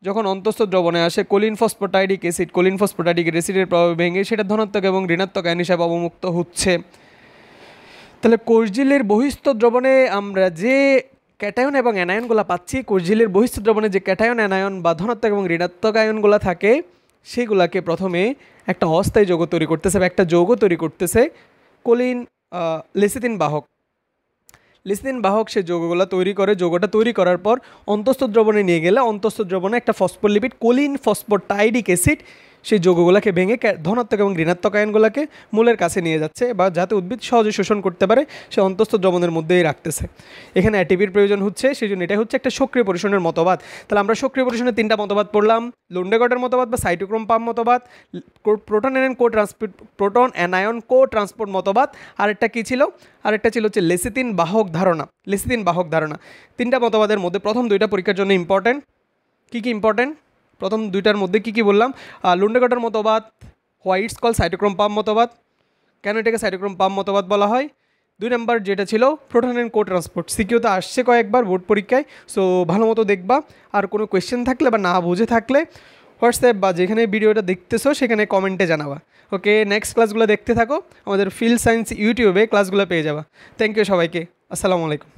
যখন অন্তঃস্থ দ্রবণে আসে কোলিন ফসফোটাইডিক অ্যাসিড, কোলিন ফসফোটাইডিক অ্যাসিডের প্রভাবে ভেঙে সেটা ধনাত্মক এবং ঋণাত্মক আয়ন হিসাবে অবমুক্ত হচ্ছে। তাহলে কোষঝিল্লির বহিস্থ দ্রবণে আমরা যে ক্যাটায়ন এবং অ্যানায়নগুলো পাচ্ছি, কোষঝিল্লির বহিস্থ দ্রবণে যে ক্যাটায়ন অ্যানায়ন বা ধনাত্মক এবং ঋণাত্মক আয়নগুলো থাকে সেগুলোকে প্রথমে একটা অস্থায়ী যৌগ তৈরি করতেছে বা একটা যৌগ তৈরি করতেছে কোলিন লেসিথিন বাহক। লেসিথিন বাহক সে যৌগগুলো তৈরি করে, যৌগটা তৈরি করার পর অন্তঃস্থ দ্রবণে নিয়ে গেলে অন্তঃস্থ দ্রবণে একটা ফসফোলিপিড কোলিন ফসফোটাইডিক অ্যাসিড সেই যৌগগুলোকে ভেঙে ধনাত্মক এবং ঋণাত্মক আয়নগুলোকে মূলের কাছে নিয়ে যাচ্ছে বা যাতে উদ্ভিদ সহজে শোষণ করতে পারে সে অন্তঃস্থ দ্রবণের মধ্যেই রাখতেছে। এখানে অ্যাটিপির প্রয়োজন হচ্ছে, সেই জন্য এটা হচ্ছে একটা সক্রিয় পরিশোষণের মতবাদ। তাহলে আমরা সক্রিয় পরিশোষণের 3টা মতবাদ পড়লাম, লুন্ডেগটের মতবাদ বা সাইটোক্রোম পাম্প মতবাদ, প্রোটন অ্যানায়ন কো ট্রান্সপোর্ট মতবাদ, আরেকটা কী ছিল? আরেকটা ছিল হচ্ছে লেসিথিন বাহক ধারণা। লেসিথিন বাহক ধারণা 3টা মতবাদের মধ্যে প্রথম 2টা পরীক্ষার জন্য ইম্পর্টেন্ট। কী কী ইম্পর্টেন্ট? প্রথম 2টার মধ্যে কী কী বললাম? লুন্ডেগটের মতবাদ, হোয়াইটস কল সাইটোক্রোম পাম্প মতবাদ। কেন এটাকে সাইটোক্রোম পাম্প মতবাদ বলা হয়? 2 নম্বর যেটা ছিল প্রোটন অ্যান্ড কো ট্রান্সপোর্ট, সিকিউতে আসছে কয়েকবার বোর্ড পরীক্ষায়, সো ভালো মতো দেখবা। আর কোনো কোয়েশ্চেন থাকলে বা না বুঝে থাকলে হোয়াটসঅ্যাপ বা যেখানে ভিডিওটা দেখতেছো সেখানে কমেন্টে জানাবা। ওকে, নেক্সট ক্লাসগুলো দেখতে থাকো, আমাদের ফিল্ড সায়েন্স ইউটিউবে ক্লাসগুলো পেয়ে যাবা। থ্যাংক ইউ সবাইকে, আসসালামু আলাইকুম।